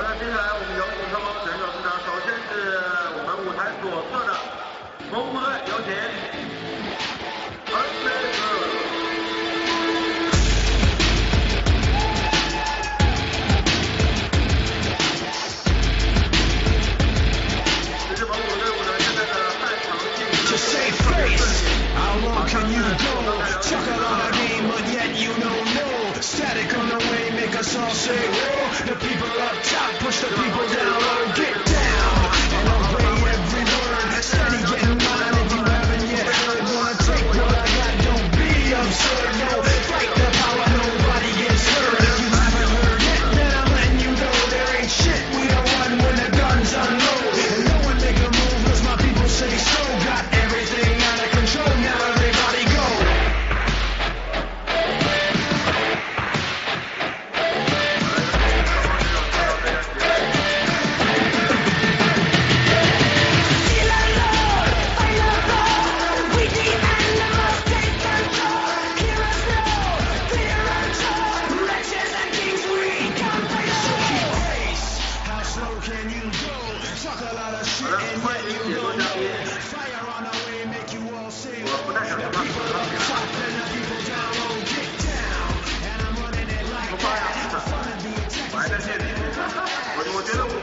那接下来我们有请双方选手出场，首先是我们舞台左侧的蒙古队，有请。这是蒙古队伍的现在的赛场进行。How long can you go? Talk a lot of game, but yet you don't know. Static on the way, make us all say, whoa. The people up top, push the people down low. Get down and obey every word. Steady getting mine if you haven't yet heard. Wanna take what I got, don't be absurd. No, fight the power, nobody gets hurt. If you haven't heard it, then I'm letting you know there ain't shit we don't run when the guns unload. And no one make a move, cause my people say so. Got everything out of control, now everybody go.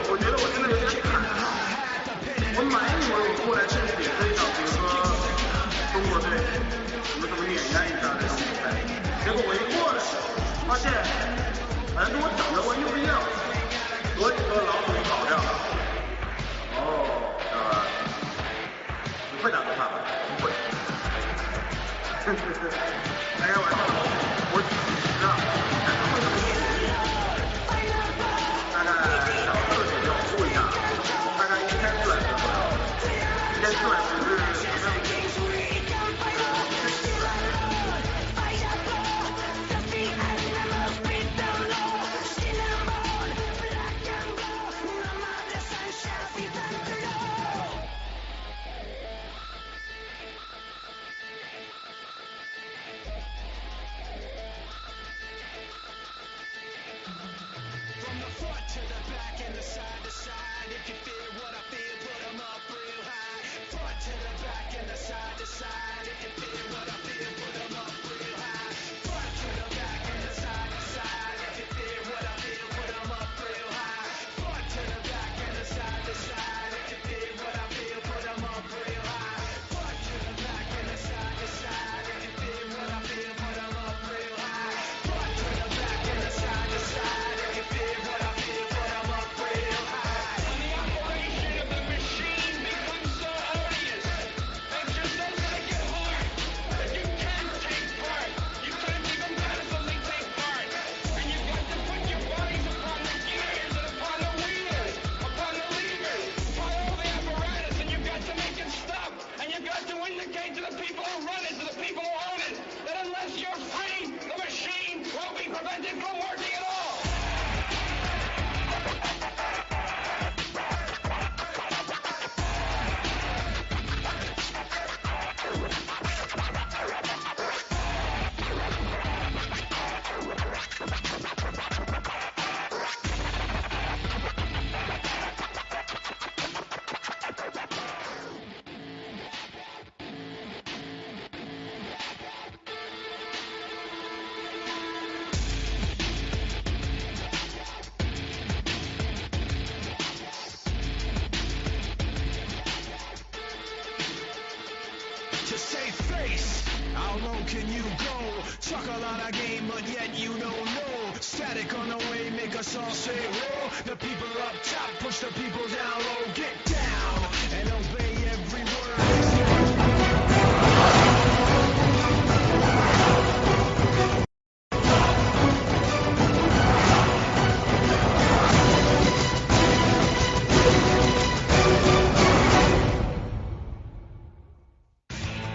我觉得我真的有点惨。我满以为我过来这里也是一场，比如说中国队什么碾压一下这种比赛，结果我一过来，发现好像跟我想的完全不一样，所以说老鼠跑掉了。不会打的怕吧？不会。开玩笑，我只知道但是会这么演绎，大概小特写要注意一下，大概1400左右，1400只是To save face, how low can you go? Talk a lot of game, but yet you don't know. Static on the way, make us all say, whoa. The people up top, push the people down low. Get down and obey every word.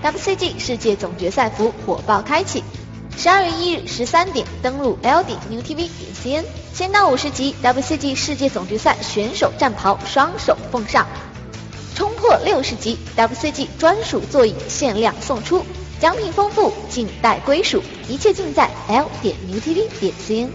，WCG 世界总决赛服火爆开启，12月1日13点登录 LD.NewTV.cn，先到50级 WCG 世界总决赛选手战袍双手奉上，冲破60级 WCG 专属座椅限量送出，奖品丰富，静待归属，一切尽在 L.NewTV.cn。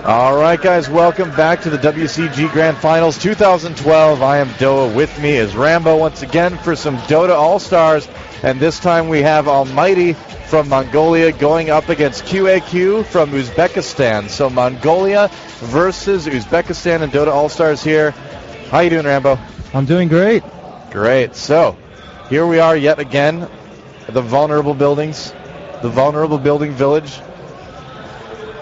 All right, guys, welcome back to the WCG Grand Finals 2012. I am Doa. With me is Rambo once again for some Dota All-Stars, and this time we have Almighty from Mongolia going up against QAQ from Uzbekistan. So Mongolia versus Uzbekistan and Dota All-Stars here. How you doing, Rambo? I'm doing great. Great. So here we are yet again, the vulnerable buildings, the vulnerable building village,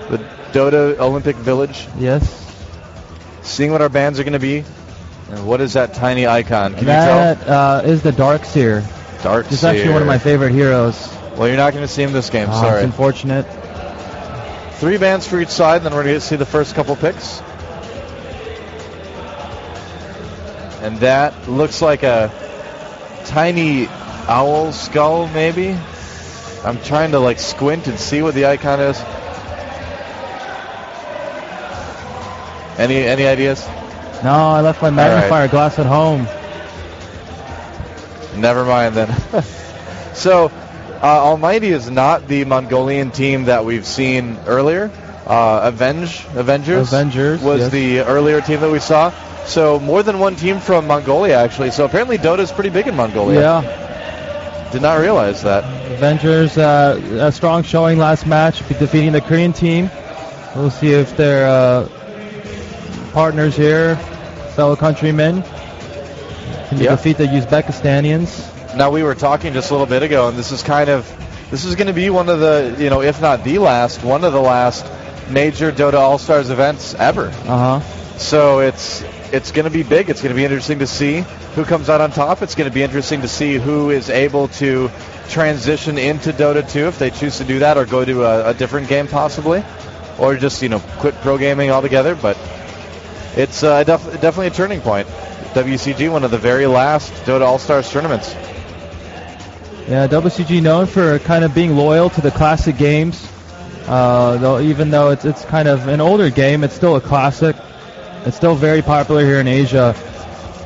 the Dota Olympic Village. Yes. Seeing what our bands are going to be. And what is that tiny icon? Can you tell? That is the Darkseer. Darkseer. It's actually one of my favorite heroes. Well, you're not going to see him this game. Sorry. It's unfortunate. 3 bands for each side, and then we're going to see the first couple picks. And that looks like a tiny owl skull, maybe. I'm trying to like squint and see what the icon is. Any ideas? No, I left my magnifier glass at home. Never mind then. So, Almighty is not the Mongolian team that we've seen earlier. Avengers was the earlier team that we saw. So more than one team from Mongolia, actually. So apparently Dota is pretty big in Mongolia. Yeah. Did not realize that. Avengers, a strong showing last match, defeating the Korean team. We'll see if they're partners here, fellow countrymen, can defeat the Uzbekistanians. Now, we were talking just a little bit ago, and this is going to be one of the, if not the last, one of the last major Dota All-Stars events ever. So it's going to be big. It's going to be interesting to see who comes out on top. It's going to be interesting to see who is able to transition into Dota 2 if they choose to do that, or go to a different game possibly, or just quit pro gaming altogether. But it's definitely a turning point. WCG, one of the very last Dota All-Stars tournaments. Yeah, WCG known for kind of being loyal to the classic games. Even though it's kind of an older game, it's still a classic. It's still very popular here in Asia.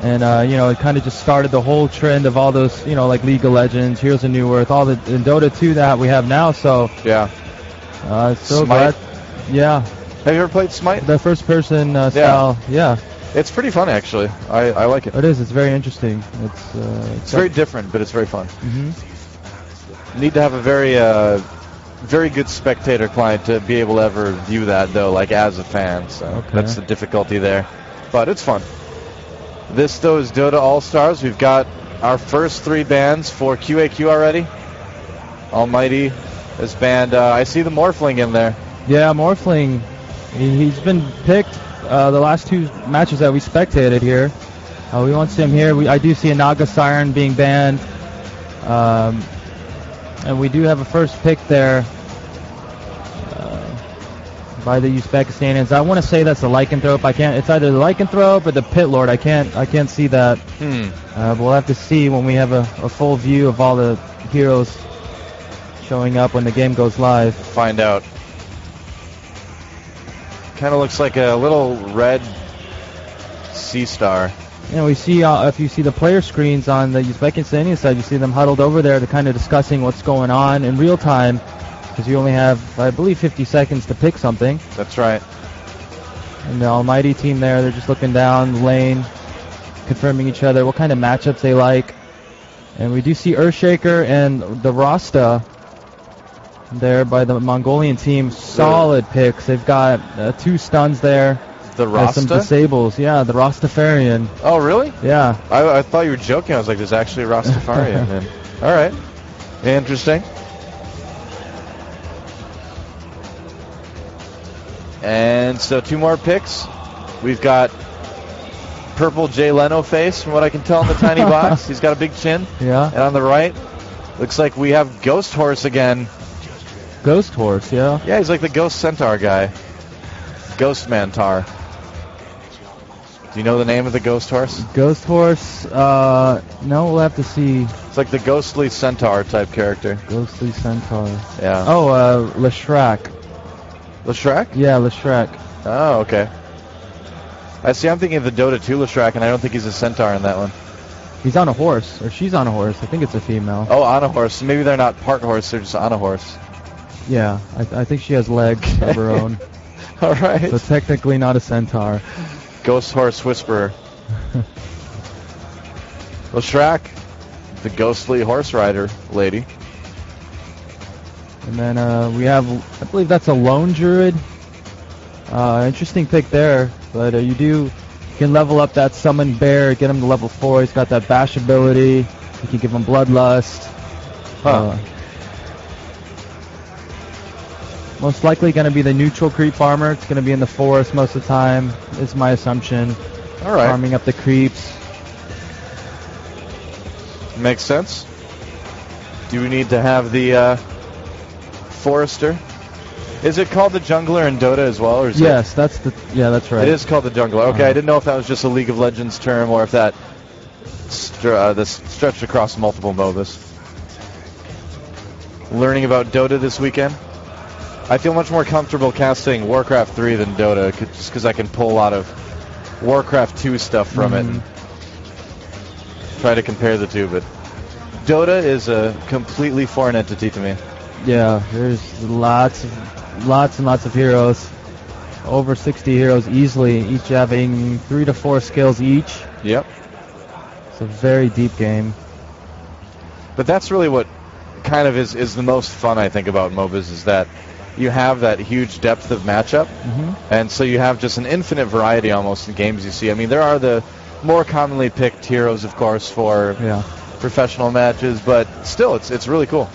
And, it kind of just started the whole trend of all those, like League of Legends, Heroes of New Earth, all the in Dota 2 that we have now. So, yeah. So glad. Yeah. Have you ever played Smite? The first-person style, yeah. It's pretty fun, actually. I like it. It is. It's very interesting. It's very different, but it's very fun. Mm-hmm. Need to have a very good spectator client to be able to ever view that, though, like as a fan. So that's the difficulty there. But it's fun. This, though, is Dota All-Stars. We've got our first 3 bands for QAQ already. Almighty has banned, I see the Morphling in there. Yeah, Morphling. He's been picked the last 2 matches that we spectated here. We won't see him here. I do see a Naga Siren being banned. And we do have a first pick there by the Uzbekistanians. I want to say that's the Lycanthrope. It's either the Lycanthrope or the Pit Lord. I can't see that. But we'll have to see when we have a full view of all the heroes showing up when the game goes live. Find out. Kind of looks like a little red sea star. Yeah, we see, if you see the player screens on the Uzbekistanian side, you see them huddled over there. They're kind of discussing what's going on in real time, because you only have, I believe, 50 seconds to pick something. That's right. And the Almighty team there, they're just looking down the lane, confirming each other, what kind of matchups they like. And we do see Earthshaker and the Rasta there by the Mongolian team. Solid picks. They've got 2 stuns there. The Rasta? Some disables. Yeah, the Rastafarian. Oh, really? Yeah. I thought you were joking. I was like, there's actually a Rastafarian. All right. Interesting. And so 2 more picks. We've got purple Jay Leno face, from what I can tell in the tiny box. He's got a big chin. Yeah. And on the right, looks like we have Ghost Horse again. Ghost Horse, yeah. Yeah, he's like the Ghost Centaur guy. Ghost Mantar. Do you know the name of the ghost horse? Ghost horse? No, we'll have to see. It's like the ghostly centaur type character. Ghostly centaur. Yeah. Oh, Leshrac. Leshrac? Yeah, Leshrac. Oh, okay. I see. I'm thinking of the Dota 2 Leshrac, and I don't think he's a centaur in that one. He's on a horse, or she's on a horse. I think it's a female. Oh, on a horse. Maybe they're not part horse, they're just on a horse. Yeah, I think she has legs of her own. All right. So technically not a centaur. Ghost horse whisperer. Leshrac, the ghostly horse rider lady. And then we have, I believe that's a lone druid. Interesting pick there, but you can level up that summon bear, get him to level 4. He's got that bash ability. You can give him bloodlust. Huh. Most likely going to be the neutral creep farmer. It's going to be in the forest most of the time, is my assumption. All right. Farming up the creeps. Makes sense. Do we need to have the forester? Is it called the jungler in Dota as well? Or is yes, that's right. It is called the jungler. Okay, I didn't know if that was just a League of Legends term or if that stretched across multiple MOBAs. Learning about Dota this weekend. I feel much more comfortable casting Warcraft 3 than Dota, just because I can pull a lot of Warcraft 2 stuff from it and try to compare the two. But Dota is a completely foreign entity to me. Yeah, there's lots and lots of heroes. Over 60 heroes easily, each having 3 to 4 skills each. Yep. It's a very deep game. But that's really what kind of is the most fun, I think, about MOBAs, is that you have that huge depth of matchup, and so you have just an infinite variety almost in games you see. I mean, there are the more commonly picked heroes, of course, for professional matches, but still, it's really cool.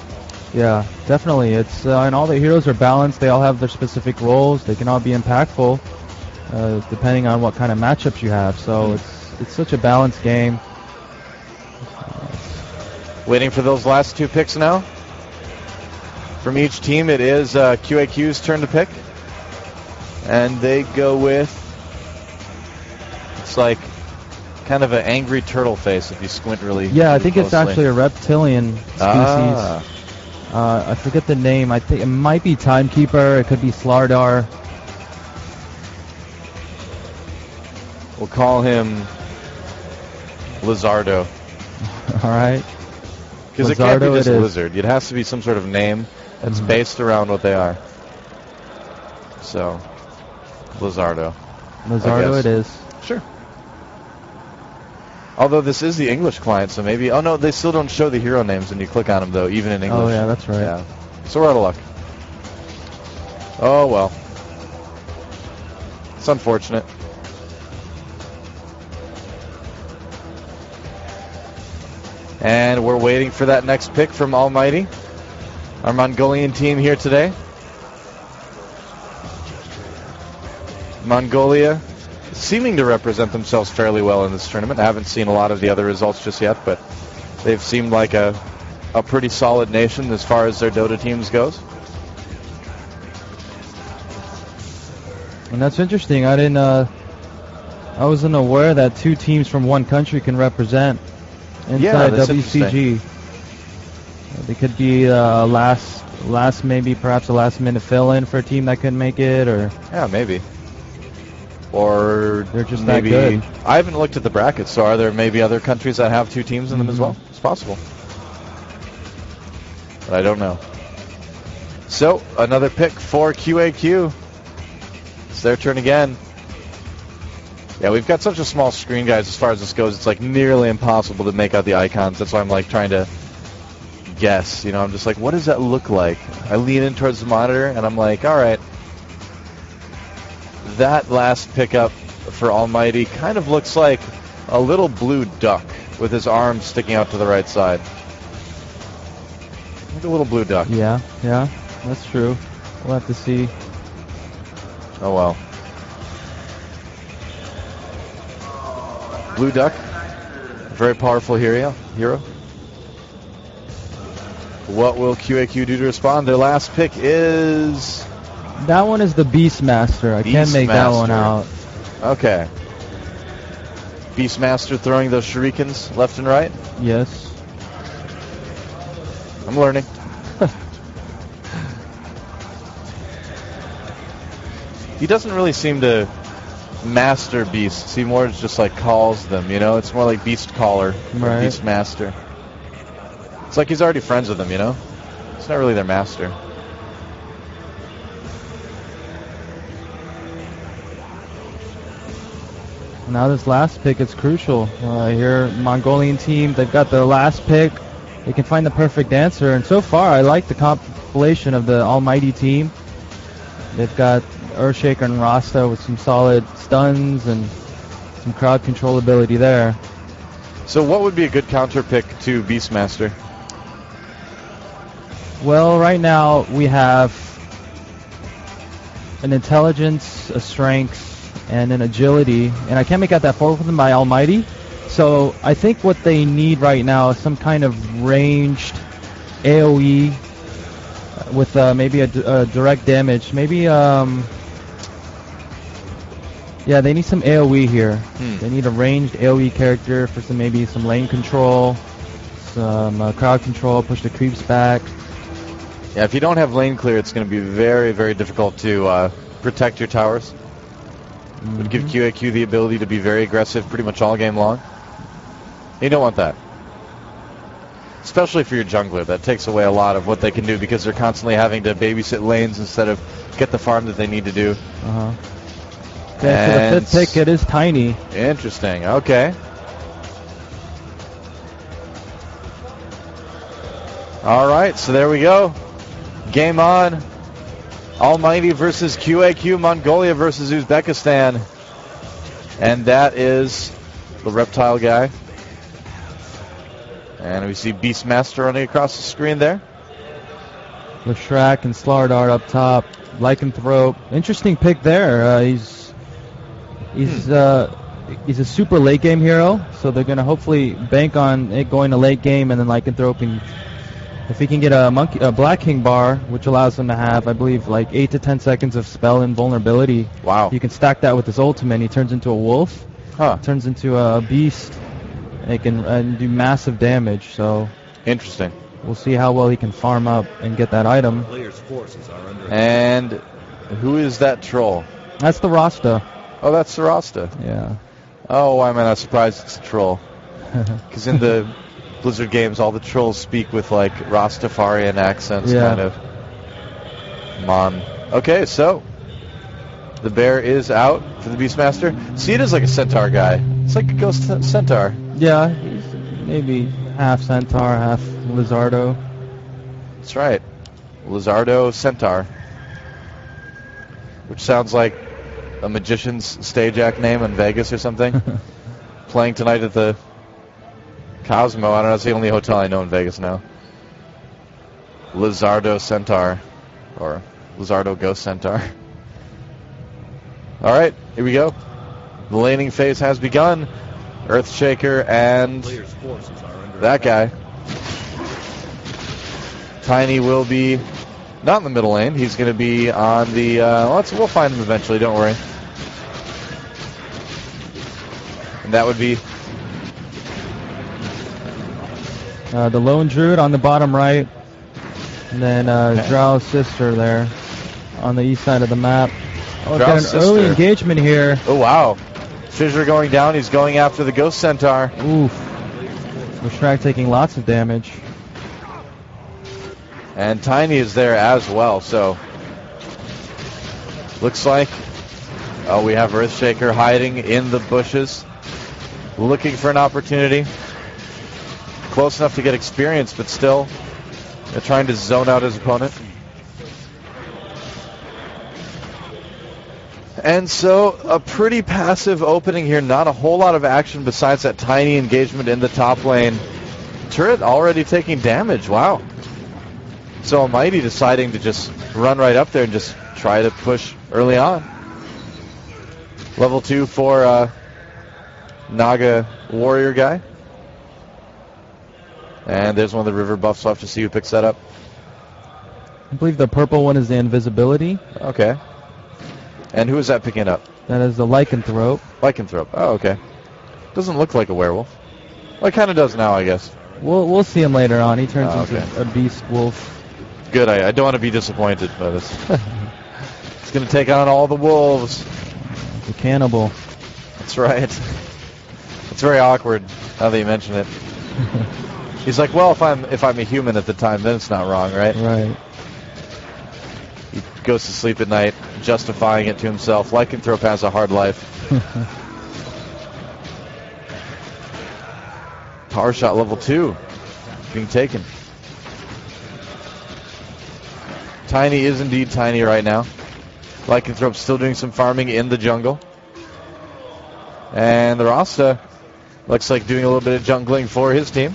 Yeah, definitely. It's and all the heroes are balanced. They all have their specific roles. They can all be impactful, depending on what kind of matchups you have. So it's such a balanced game. Waiting for those last 2 picks now. From each team, it is QAQ's turn to pick. And they go with, it's like kind of an angry turtle face if you squint really I think closely. It's actually a reptilian species. I forget the name. I think it might be Timekeeper. It could be Slardar. We'll call him Lizardo. All right. Because it can't be just lizard. It has to be some sort of name that's based around what they are. So, Lizardo. Lizardo it is. Sure. Although this is the English client, so maybe... Oh, no, they still don't show the hero names when you click on them, though, even in English. Oh, yeah, that's right. Yeah. So we're out of luck. Oh, well. It's unfortunate. And we're waiting for that next pick from Almighty, our Mongolian team here today. Mongolia seeming to represent themselves fairly well in this tournament. I haven't seen a lot of the other results just yet, but they've seemed like a pretty solid nation as far as their Dota teams goes. And that's interesting. I wasn't aware that 2 teams from one country can represent inside WCG. They could be perhaps a last-minute fill-in for a team that couldn't make it, or maybe. Or they're just maybe that good. I haven't looked at the brackets, so are there maybe other countries that have 2 teams in them as well? It's possible. But I don't know. So, another pick for QAQ. It's their turn again. Yeah, we've got such a small screen, guys, as far as this goes. It's like nearly impossible to make out the icons. That's why I'm like trying to guess. You know, I'm just like, what does that look like? I lean in towards the monitor, and I'm like, all right. That last pickup for Almighty kind of looks like a little blue duck with his arms sticking out to the right side. Like a little blue duck. Yeah, that's true. We'll have to see. Oh, well. Blue duck. Very powerful hero. What will QAQ do to respond? Their last pick is... That one is the Beastmaster. I can't make that one out. Okay. Beastmaster throwing those shurikens left and right. Yes. I'm learning. He doesn't really seem to master beasts. He more just like calls them, you know? It's more like Beast Caller or Right. Beastmaster. It's like he's already friends with them, you know? It's not really their master. Now this last pick is crucial. Here, Mongolian team, they've got the last pick. They can find the perfect answer. And so far, I like the compilation of the Almighty team. They've got Earthshaker and Rasta with some solid stuns and some crowd controllability there. So what would be a good counter pick to Beastmaster? Well, right now we have an intelligence, a strength, and an agility, and I can't make out that forward with them by Almighty. So I think what they need right now is some kind of ranged AoE with maybe a direct damage. Maybe, yeah, they need some AoE here. They need a ranged AoE character for maybe some lane control, some crowd control, push the creeps back. Yeah, if you don't have lane clear, it's going to be very, very difficult to protect your towers. It would give QAQ the ability to be very aggressive pretty much all game long. You don't want that. Especially for your jungler. That takes away a lot of what they can do because they're constantly having to babysit lanes instead of get the farm that they need to do. Okay, so the fifth pick, it is Tiny. Interesting, okay. Alright, so there we go. Game on. Almighty versus QAQ, Mongolia versus Uzbekistan. And that is the reptile guy. And we see Beastmaster running across the screen there. Leshrac and Slardar up top. Lycanthrope. Interesting pick there. He's a super late game hero, so they're going to hopefully bank on it going to late game and then Lycanthrope. And if he can get a Black King bar, which allows him to have, I believe, like 8 to 10 seconds of spell invulnerability. Wow. You can stack that with his ultimate. He turns into a wolf. Turns into a beast. And he can do massive damage. So interesting. We'll see how well he can farm up and get that item. And who is that troll? That's the Rasta. Oh, that's the Rasta. Yeah. Oh, why am I not surprised it's a troll? Because in the Blizzard games, all the trolls speak with like Rastafarian accents, kind of. Okay, so the bear is out for the Beastmaster. See, it is like a centaur guy. It's like a ghost centaur. Yeah, he's maybe half centaur, half lizardo. That's right, lizardo centaur, which sounds like a magician's stage act name in Vegas or something. Playing tonight at the Cosmo. I don't know, it's the only hotel I know in Vegas now. Lizardo Centaur. Or Lizardo Ghost Centaur. Alright, here we go. The laning phase has begun. Earthshaker and that guy. Tiny will be not in the middle lane. He's going to be on the... we'll find him eventually, don't worry. And that would be... the Lone Druid on the bottom right. And then Drow's sister there on the east side of the map. Oh, got an early engagement here. Oh, wow. Fissure going down. He's going after the Ghost Centaur. Oof. Leshrac taking lots of damage. And Tiny is there as well, so... Looks like... Oh, we have Earthshaker hiding in the bushes. Looking for an opportunity. Close enough to get experience, but still trying to zone out his opponent. And so a pretty passive opening here. Not a whole lot of action besides that tiny engagement in the top lane. Turret already taking damage. Wow. So Almighty deciding to just run right up there and just try to push early on. Level 2 for Naga Warrior guy. And there's one of the river buffs. We'll have to see who picks that up. I believe the purple one is the invisibility. Okay. And who is that picking up? That is the Lycanthrope. Lycanthrope. Oh, okay. Doesn't look like a werewolf. Well, it kind of does now, I guess. We'll see him later on. He turns into a beast wolf. Good. I don't want to be disappointed by this. It's going to take on all the wolves. The cannibal. That's right. It's very awkward now that you mention it. He's like, well, if I'm a human at the time, then it's not wrong, right? Right. He goes to sleep at night, justifying it to himself. Lycanthrope has a hard life. Power shot level 2 being taken. Tiny is indeed tiny right now. Lycanthrope still doing some farming in the jungle. And the Rasta looks like doing a little bit of jungling for his team.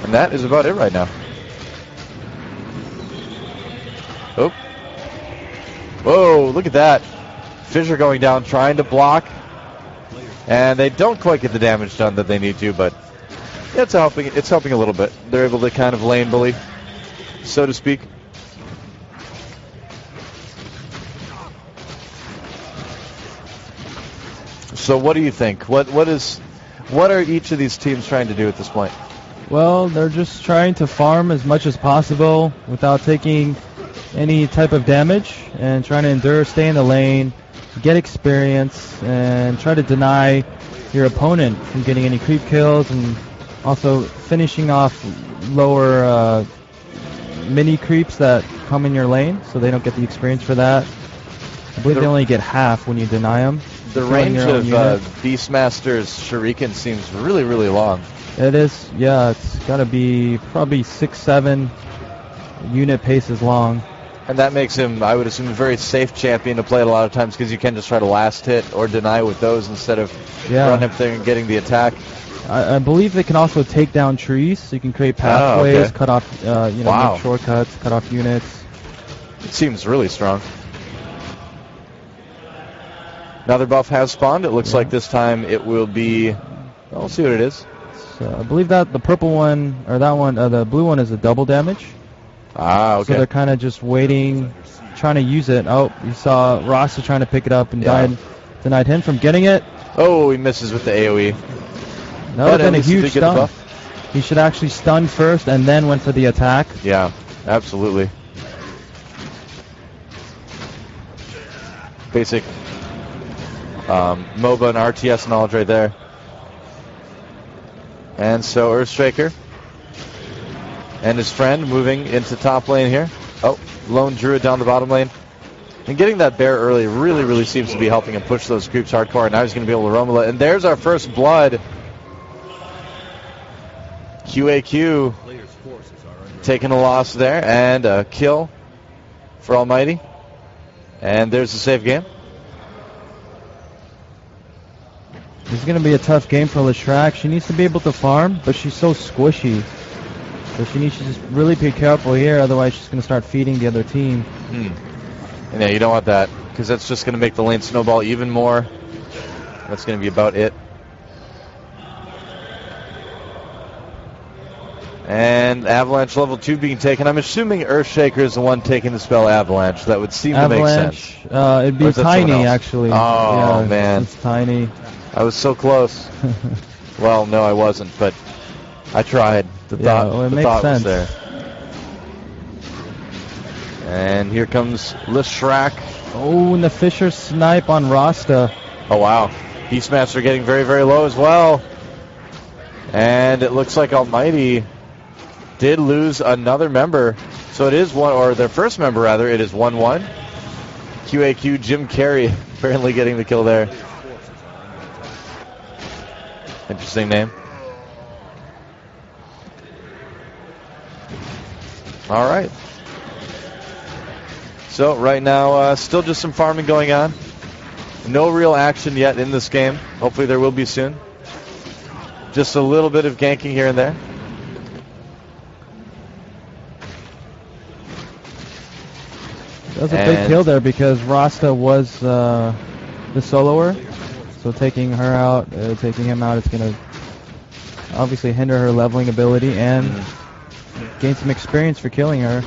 And that is about it right now. Oh. Whoa, look at that. Fissure going down, trying to block. And they don't quite get the damage done that they need to, but it's helping a little bit. They're able to kind of lane bully, so to speak. So what do you think? What are each of these teams trying to do at this point? Well, they're just trying to farm as much as possible without taking any type of damage and trying to endure, stay in the lane, get experience, and try to deny your opponent from getting any creep kills, and also finishing off lower mini creeps that come in your lane so they don't get the experience for that. I believe they only get half when you deny them. The range of Beastmaster's Shuriken seems really, really long. It is, yeah. It's got to be probably 6-7 unit paces long. And that makes him, I would assume, a very safe champion to play a lot of times because you can just try to last hit or deny with those instead of run up there and getting the attack. I believe they can also take down trees, so you can create pathways, cut off, make shortcuts, cut off units. It seems really strong. Another buff has spawned. It looks like this time it will be. Well, we'll see what it is. So I believe that the purple one, or that one, the blue one is a double damage. Ah, okay. So they're kind of just waiting, trying to use it. Oh, you saw Rasta trying to pick it up and denied him from getting it. Oh, he misses with the AoE. That would have been a huge stun. He should actually stun first and then went for the attack. Yeah, absolutely. Basic MOBA and RTS knowledge right there. And so Earthstriker and his friend moving into top lane here. Oh, lone Druid down the bottom lane. And getting that bear early really, really seems to be helping him push those creeps hardcore. And now he's going to be able to roam it. And there's our first blood. QAQ taking a loss there. And a kill for Almighty. And there's the save game. This is going to be a tough game for Leshrac. She needs to be able to farm, but she's so squishy. So she needs to just really be careful here, otherwise she's going to start feeding the other team. And yeah, you don't want that, because that's just going to make the lane snowball even more. That's going to be about it. And Avalanche level 2 being taken. I'm assuming Earthshaker is the one taking the spell Avalanche. That would seem to make sense. It'd be Tiny, actually. Oh, yeah, man. It's Tiny. I was so close. Well, no, I wasn't, but I tried. The thought was there. And here comes Leshrac. Oh, and the Fissure snipe on Rasta. Oh, wow. Beastmaster getting very, very low as well. And it looks like Almighty did lose another member. So it is one, or their first member, rather. It is 1-1. QAQ Jim Carrey apparently getting the kill there. Interesting name. All right. So right now, still just some farming going on. No real action yet in this game. Hopefully there will be soon. Just a little bit of ganking here and there. That was a big kill there because Rasta was the soloer. So taking her out, taking him out, it's going to obviously hinder her leveling ability and gain some experience for killing her.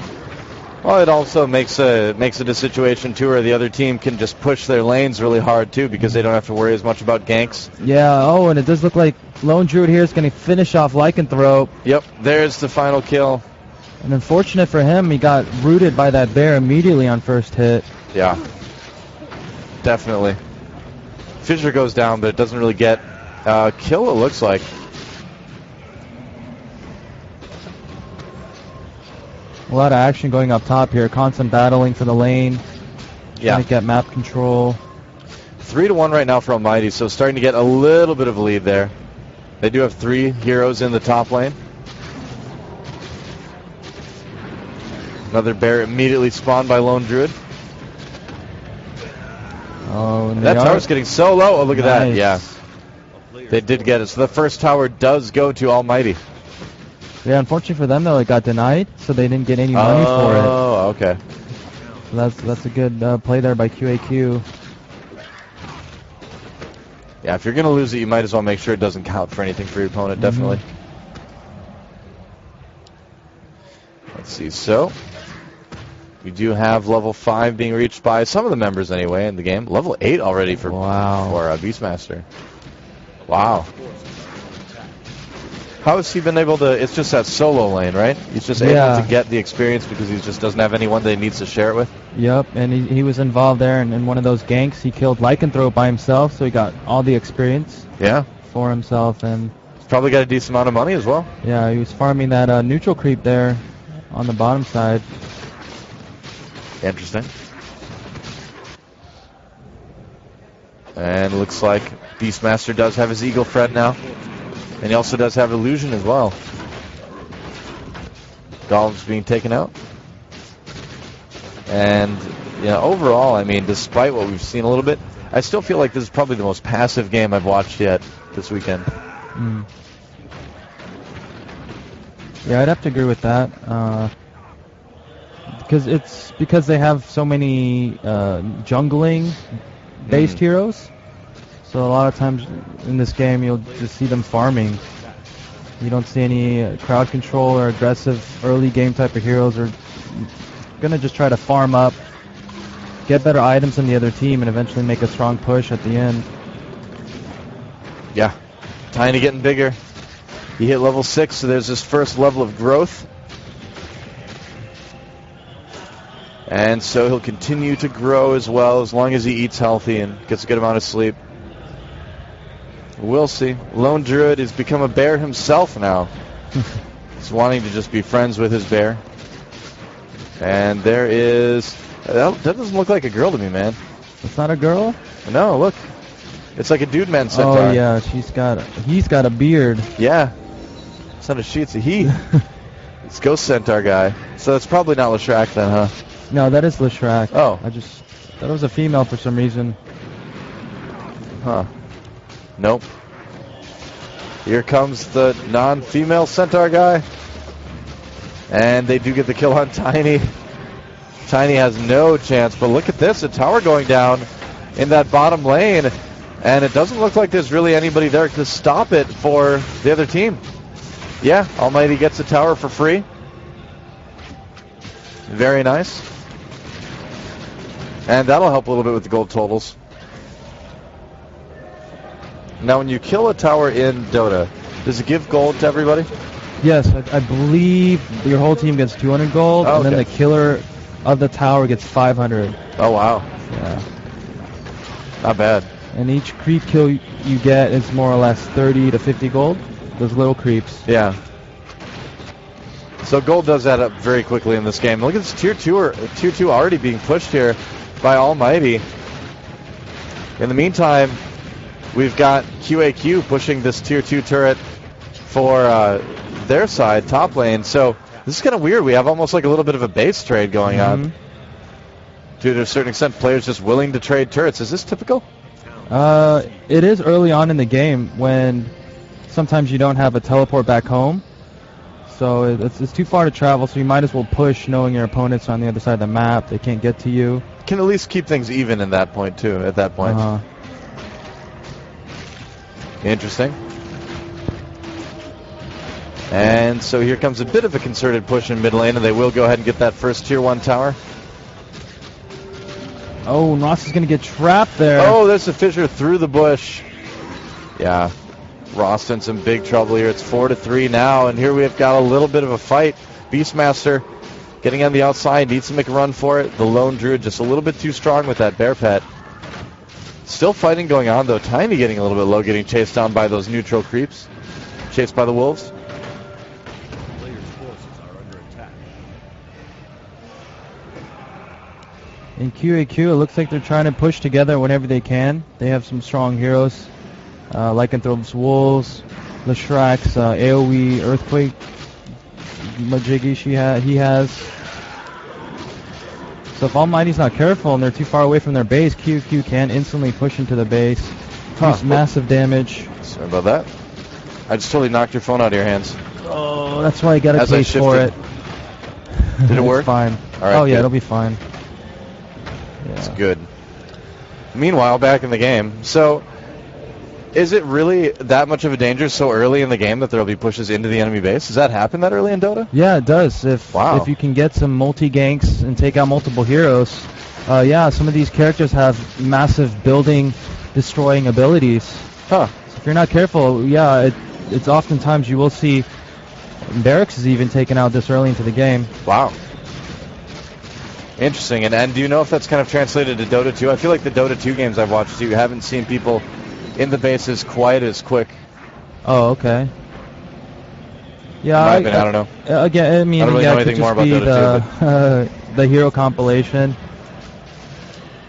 Well, it also makes it a situation too where the other team can just push their lanes really hard too because they don't have to worry as much about ganks. Yeah. Oh, and it does look like Lone Druid here is going to finish off Lycanthrope. Yep. There's the final kill. And unfortunate for him, he got rooted by that bear immediately on first hit. Yeah. Definitely. Fissure goes down, but it doesn't really get kill. It looks like. A lot of action going up top here. Constant battling for the lane. Yeah. Trying to get map control. 3-1 right now for Almighty, so starting to get a little bit of a lead there. They do have 3 heroes in the top lane. Another bear immediately spawned by Lone Druid. Oh, and that tower's getting so low. Oh, look at that. Yeah. They did get it. So the first tower does go to Almighty. Yeah, unfortunately for them, though, it got denied, so they didn't get any money for it. Oh, okay. So that's a good play there by QAQ. Yeah, if you're going to lose it, you might as well make sure it doesn't count for anything for your opponent, definitely. Let's see. So, we do have level 5 being reached by some of the members anyway in the game. Level 8 already for Beastmaster. Wow. How has he been able to... It's just that solo lane, right? He's just able to get the experience because he just doesn't have anyone that he needs to share it with? Yep, and he was involved there in one of those ganks. He killed Lycanthrope by himself, so he got all the experience for himself. And he's probably got a decent amount of money as well. Yeah, he was farming that neutral creep there on the bottom side. Interesting. And it looks like Beastmaster does have his Eagle Thread now. And he also does have Illusion as well. Golem's being taken out. And, overall, I mean, despite what we've seen a little bit, I still feel like this is probably the most passive game I've watched yet this weekend. Yeah, I'd have to agree with that. Because they have so many jungling-based heroes. So a lot of times in this game, you'll just see them farming. You don't see any crowd control or aggressive early game type of heroes. Are gonna just try to farm up, get better items than the other team, and eventually make a strong push at the end. Yeah, Tiny getting bigger. He hit level 6, so there's his first level of growth. And so he'll continue to grow as well as long as he eats healthy and gets a good amount of sleep. We'll see. Lone Druid has become a bear himself now. He's wanting to just be friends with his bear. And there is... That doesn't look like a girl to me, man. It's not a girl? No, look. It's like a dude man centaur. Oh, yeah. He's got a beard. Yeah. It's not a she, it's a he. It's Ghost Centaur guy. So that's probably not Leshrac then, huh? No, that is Leshrac. Oh. I just thought it was a female for some reason. Huh. Nope. Here comes the non-female centaur guy. And they do get the kill on Tiny. Tiny has no chance, but look at this. A tower going down in that bottom lane. And it doesn't look like there's really anybody there to stop it for the other team. Yeah, Almighty gets a tower for free. Very nice. And that'll help a little bit with the gold totals. Now, when you kill a tower in Dota, does it give gold to everybody? Yes, I believe your whole team gets 200 gold, and then the killer of the tower gets 500. Oh, wow. Yeah. Not bad. And each creep kill you get is more or less 30 to 50 gold. Those little creeps. Yeah. So gold does add up very quickly in this game. Look at this tier 2 already being pushed here by Almighty. In the meantime, we've got QAQ pushing this tier 2 turret for their side, top lane. So this is kind of weird. We have almost like a little bit of a base trade going on. To a certain extent, players just willing to trade turrets. Is this typical? It is early on in the game when sometimes you don't have a teleport back home. So it's too far to travel, so you might as well push knowing your opponent's on the other side of the map. They can't get to you. Can at least keep things even in that point, too, at that point. Interesting. And so here comes a bit of a concerted push in mid lane, and they will go ahead and get that first tier 1 tower. Oh, Ross is going to get trapped there. Oh, there's a fissure through the bush. Yeah, Ross in some big trouble here. It's 4-3 now, and here we've got a little bit of a fight. Beastmaster getting on the outside, needs to make a run for it. The lone druid just a little bit too strong with that bear pet. Still fighting going on, though. Tiny getting a little bit low, getting chased down by those neutral creeps. Chased by the wolves. In QAQ, it looks like they're trying to push together whenever they can. They have some strong heroes. Lycanthrope's Wolves, Leshrax's AoE Earthquake, Majiggy he has. So if Almighty's not careful and they're too far away from their base, QQ can instantly push into the base. Use massive damage. Sorry about that. I just totally knocked your phone out of your hands. Oh, that's why I got a case for it. Did it work? It's fine. All right, oh yeah, good. It'll be fine. That's good. Meanwhile, back in the game, so is it really that much of a danger so early in the game that there will be pushes into the enemy base? Does that happen that early in Dota? Yeah, it does. If you can get some multi-ganks and take out multiple heroes, yeah, some of these characters have massive building, destroying abilities. Huh. So if you're not careful, yeah, it's oftentimes you will see barracks is even taken out this early into the game. Wow. Interesting. And do you know if that's kind of translated to Dota 2? I feel like the Dota 2 games I've watched, you haven't seen people in the bases quite as quick. Oh, okay. Yeah, I don't know. Again, I mean, I don't really know anything more about Dota 2. The hero compilation.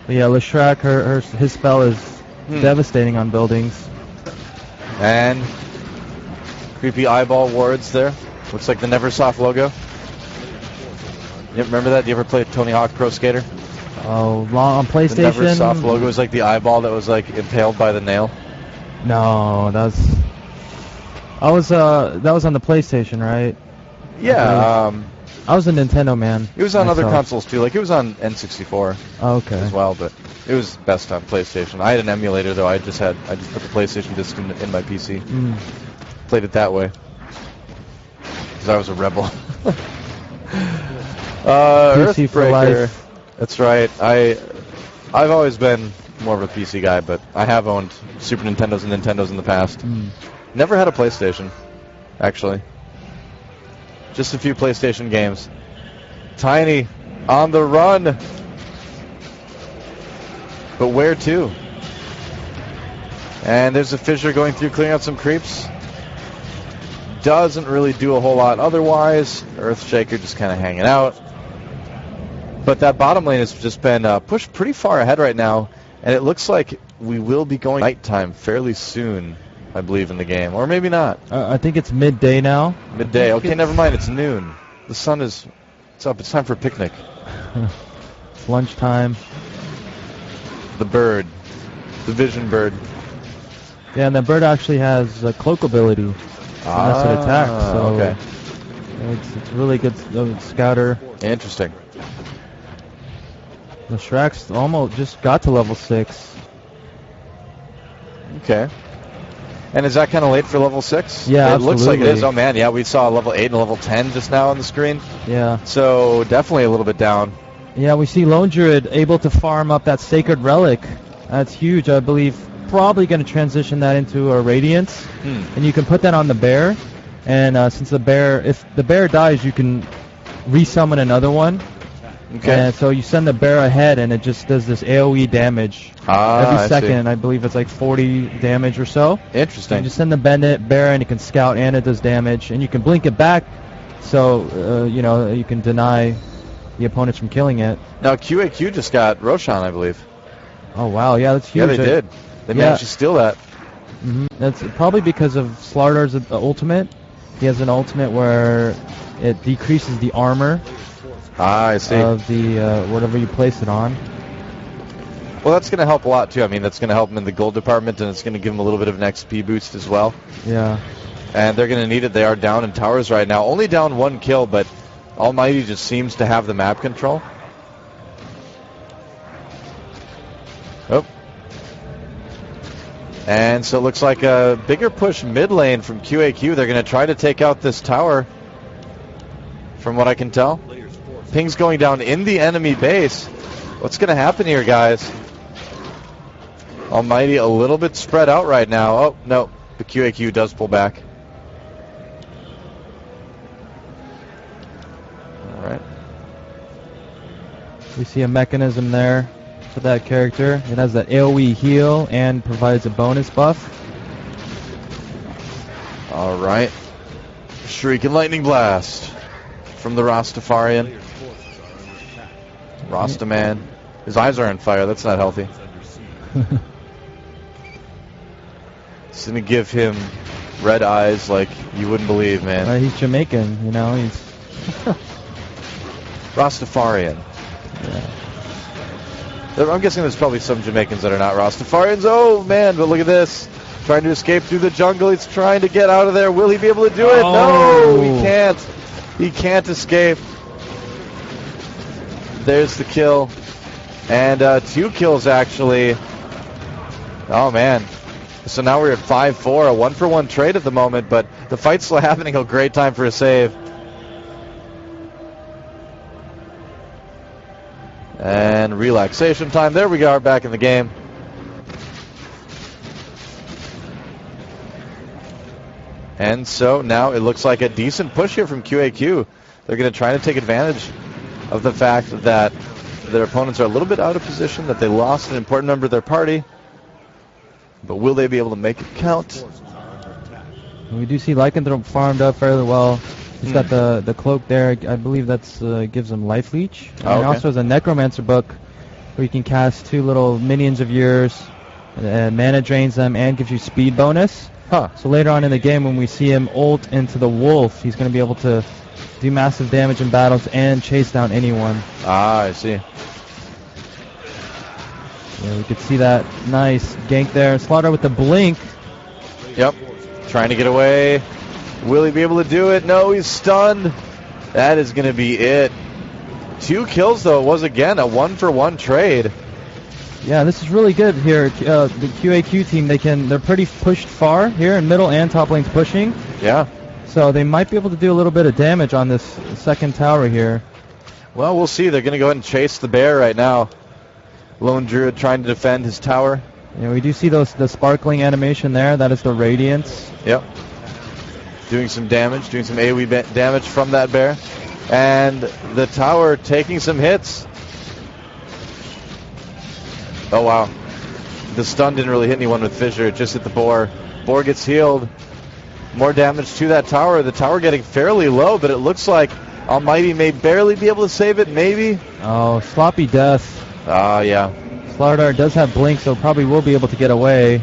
But yeah, Leshrac, his spell is devastating on buildings. And creepy eyeball wards there. Looks like the Neversoft logo. You remember that? Do you ever play Tony Hawk Pro Skater? Oh, on PlayStation. The Neversoft logo was like the eyeball that was like impaled by the nail. No, that was on the PlayStation, right? Yeah. I was a Nintendo man. It was on other consoles too. Like it was on N64. Oh, okay. As well, but it was best on PlayStation. I had an emulator though. I just put the PlayStation disc in my PC. Played it that way because I was a rebel. PC for life. That's right. I've always been more of a PC guy, but I have owned Super Nintendos and Nintendos in the past. Never had a PlayStation, actually. Just a few PlayStation games. Tiny on the run. But where to? And there's a fissure going through, clearing out some creeps. Doesn't really do a whole lot otherwise. Earthshaker just kind of hanging out. But that bottom lane has just been pushed pretty far ahead right now, and it looks like we will be going nighttime fairly soon, I believe, in the game. Or maybe not. I think it's midday now. Midday. Okay, never mind. It's noon. The sun is... It's up. It's time for a picnic. It's lunchtime. The bird. The vision bird. Yeah, and the bird actually has a cloak ability. That's an attack. So okay. It's really good scouter. Interesting. The Shrax almost just got to level 6. Okay. And is that kind of late for level 6? Yeah, it looks like it is. Oh man, yeah, we saw level 8 and level 10 just now on the screen. Yeah. So definitely a little bit down. Yeah, we see Lone Druid able to farm up that Sacred Relic. That's huge, I believe. Probably going to transition that into a Radiance. And you can put that on the bear. And since if the bear dies, you can resummon another one. Okay. And so you send the bear ahead, and it just does this AoE damage every second. I believe it's like 40 damage or so. Interesting. You just send the bear, and it can scout, and it does damage. And you can blink it back, so you can deny the opponents from killing it. Now QAQ just got Roshan, I believe. Oh wow, yeah, that's huge. Yeah, they did. They managed to steal that. That's probably because of Slardar's ultimate. He has an ultimate where it decreases the armor. I see. Of the whatever you place it on. Well, that's going to help a lot too. I mean, that's going to help him in the gold department, and it's going to give him a little bit of an XP boost as well. Yeah. And they're going to need it. They are down in towers right now. Only down 1 kill, but Almighty just seems to have the map control. Oh. And so it looks like a bigger push mid lane from QAQ. They're going to try to take out this tower, from what I can tell. Ping's going down in the enemy base. What's going to happen here, guys? Almighty a little bit spread out right now. Oh, no. The QAQ does pull back. All right. We see a mechanism there for that character. It has that AoE heal and provides a bonus buff. All right. Shriek and Lightning Blast from the Rastafarian. Rastaman. His eyes are on fire. That's not healthy. It's going to give him red eyes like you wouldn't believe, man. He's Jamaican, you know. He's Rastafarian. Yeah. I'm guessing there's probably some Jamaicans that are not Rastafarians. Oh, man, but look at this. Trying to escape through the jungle. He's trying to get out of there. Will he be able to do it? Oh. No, he can't. He can't escape. There's the kill. And 2 kills, actually. Oh, man. So now we're at 5-4, a 1-for-1 trade at the moment, but the fight's still happening. A great time for a save. And relaxation time. There we are, back in the game. And so now it looks like a decent push here from QAQ. They're going to try to take advantage of the fact that their opponents are a little bit out of position, that they lost an important member of their party. But will they be able to make it count? We do see Lycanthrope farmed up fairly well. He's got the cloak there. I believe that's gives him life leech. And okay. He also has a Necromancer book where you can cast 2 little minions of yours, and mana drains them and gives you speed bonus. Huh. So later on in the game, when we see him ult into the wolf, he's going to be able to do massive damage in battles and chase down anyone. Ah, I see. Yeah, we could see that nice gank there. Slaughter with the blink. Yep. Trying to get away. Will he be able to do it? No, he's stunned. That is going to be it. 2 kills, though. It was, again, a 1-for-1 trade. Yeah, this is really good here. The QAQ team, they're pretty pushed far here in middle and top lane's pushing. Yeah. So they might be able to do a little bit of damage on this second tower here. Well, we'll see. They're going to go ahead and chase the bear right now. Lone Druid trying to defend his tower. Yeah, we do see the sparkling animation there. That is the Radiance. Yep. Doing some damage, doing some AoE damage from that bear. And the tower taking some hits. Oh, wow. The stun didn't really hit anyone with Fissure. It just hit the boar. Boar gets healed. More damage to that tower. The tower getting fairly low, but it looks like Almighty may barely be able to save it, maybe. Oh, sloppy death. Ah, yeah. Slardar does have blink, so probably will be able to get away.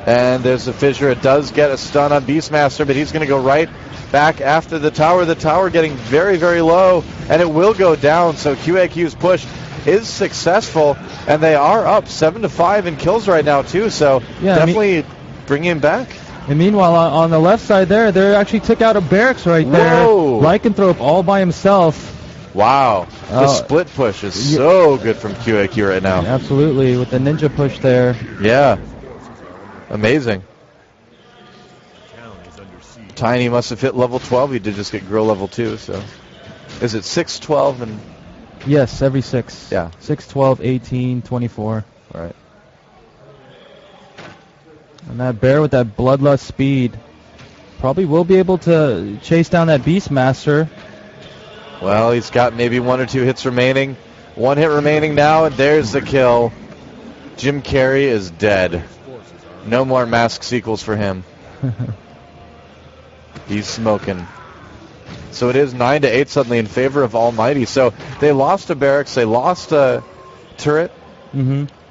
And there's the Fissure. It does get a stun on Beastmaster, but he's going to go right back after the tower. The tower getting very, very low, and it will go down. So QAQ's push is successful, and they are up 7-5 in kills right now, too. So yeah, definitely bring him back. And meanwhile, on the left side there, they actually took out a barracks right there. Whoa. Lycanthrope all by himself. Wow. The split push is so good from QAQ right now. Absolutely, with the ninja push there. Yeah. Amazing. Tiny must have hit level 12. He did just get grow level 2, so. Is it 6, 12, and... Yes, every 6. Yeah. 6, 12, 18, 24. All right. And that bear with that bloodlust speed probably will be able to chase down that Beastmaster. Well, he's got maybe 1 or 2 hits remaining. 1 hit remaining now, and there's the kill. Jim Carrey is dead. No more mask sequels for him. He's smoking. So it is 9-8 suddenly in favor of Almighty. So they lost a barracks, they lost a turret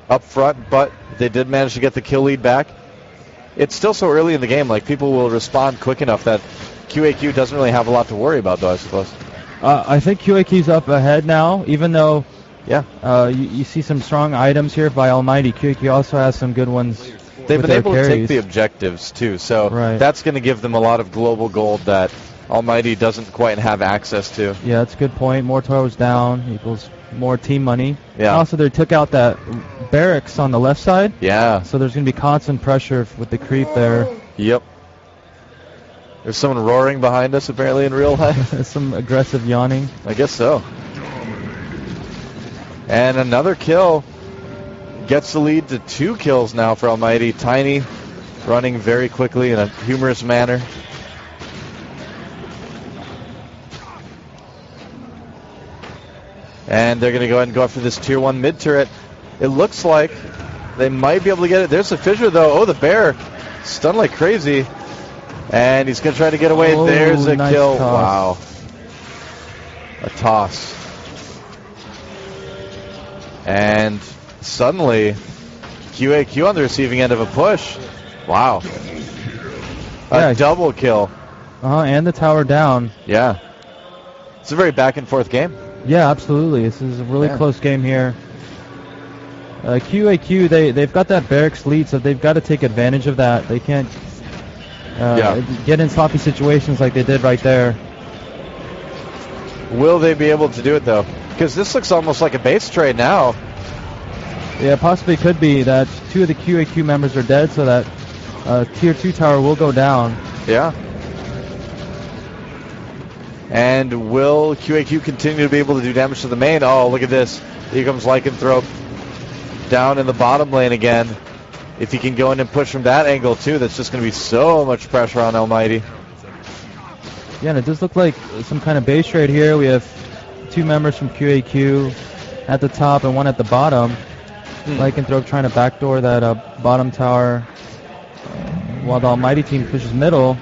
up front, but they did manage to get the kill lead back. It's still so early in the game, like people will respond quick enough that QAQ doesn't really have a lot to worry about, though, I suppose. I think QAQ's up ahead now, even though you see some strong items here by Almighty. QAQ also has some good ones. They've been able to take the objectives, too, so that's going to give them a lot of global gold that Almighty doesn't quite have access to. Yeah, that's a good point. More towers down equals more team money. Yeah. Also, they took out that barracks on the left side. Yeah. So there's going to be constant pressure with the creep there. Yep. There's someone roaring behind us apparently in real life. Some aggressive yawning. I guess so. And another kill. Gets the lead to 2 kills now for Almighty. Tiny running very quickly in a humorous manner. And they're going to go ahead and go after this Tier 1 mid turret. It looks like they might be able to get it. There's a fissure, though. Oh, the bear. Stunned like crazy. And he's going to try to get away. Oh, there's a nice kill. toss. Wow. A toss. And suddenly, QAQ on the receiving end of a push. Wow. A double kill. And the tower down. Yeah. It's a very back and forth game. Yeah, absolutely. This is a really close game here. QAQ, they've got that barracks lead, so they've got to take advantage of that. They can't get in sloppy situations like they did right there. Will they be able to do it, though? Because this looks almost like a base trade now. Yeah, possibly could be that 2 of the QAQ members are dead, so that Tier 2 tower will go down. Yeah. And will QAQ continue to be able to do damage to the main? Oh, look at this. Here comes Lycanthrope down in the bottom lane again. If he can go in and push from that angle, too, that's just going to be so much pressure on Almighty. Yeah, and it does look like some kind of base trade here. We have 2 members from QAQ at the top and 1 at the bottom. Lycanthrope trying to backdoor that bottom tower while the Almighty team pushes middle.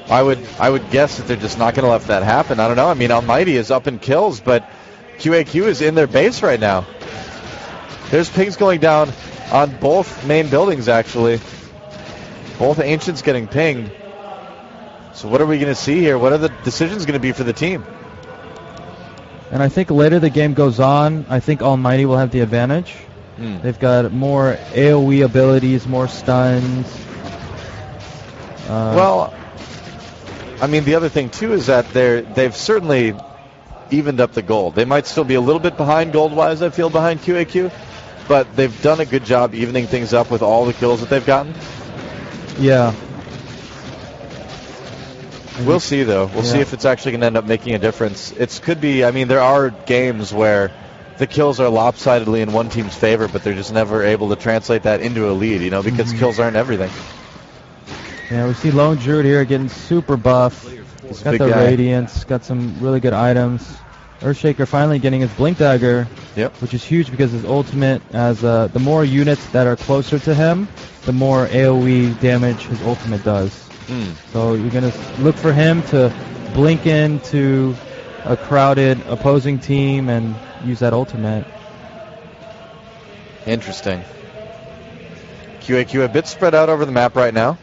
I would guess that they're just not going to let that happen. I don't know. I mean, Almighty is up in kills, but QAQ is in their base right now. There's pings going down on both main buildings, actually. Both Ancients getting pinged. So what are we going to see here? What are the decisions going to be for the team? And I think later the game goes on, I think Almighty will have the advantage. They've got more AoE abilities, more stuns. Well, I mean, the other thing, too, is that they've certainly evened up the gold. They might still be a little bit behind gold-wise, I feel, behind QAQ, but they've done a good job evening things up with all the kills that they've gotten. Yeah. We'll see, though. We'll see if it's actually going to end up making a difference. It could be, I mean, there are games where the kills are lopsidedly in one team's favor, but they're just never able to translate that into a lead, you know, because kills aren't everything. Yeah, we see Lone Druid here getting super buff. He's got the Radiance, got some really good items. Earthshaker finally getting his Blink Dagger, which is huge because his ultimate, as the more units that are closer to him, the more AoE damage his ultimate does. So you're going to look for him to blink into a crowded opposing team and use that ultimate. Interesting. QAQ a bit spread out over the map right now,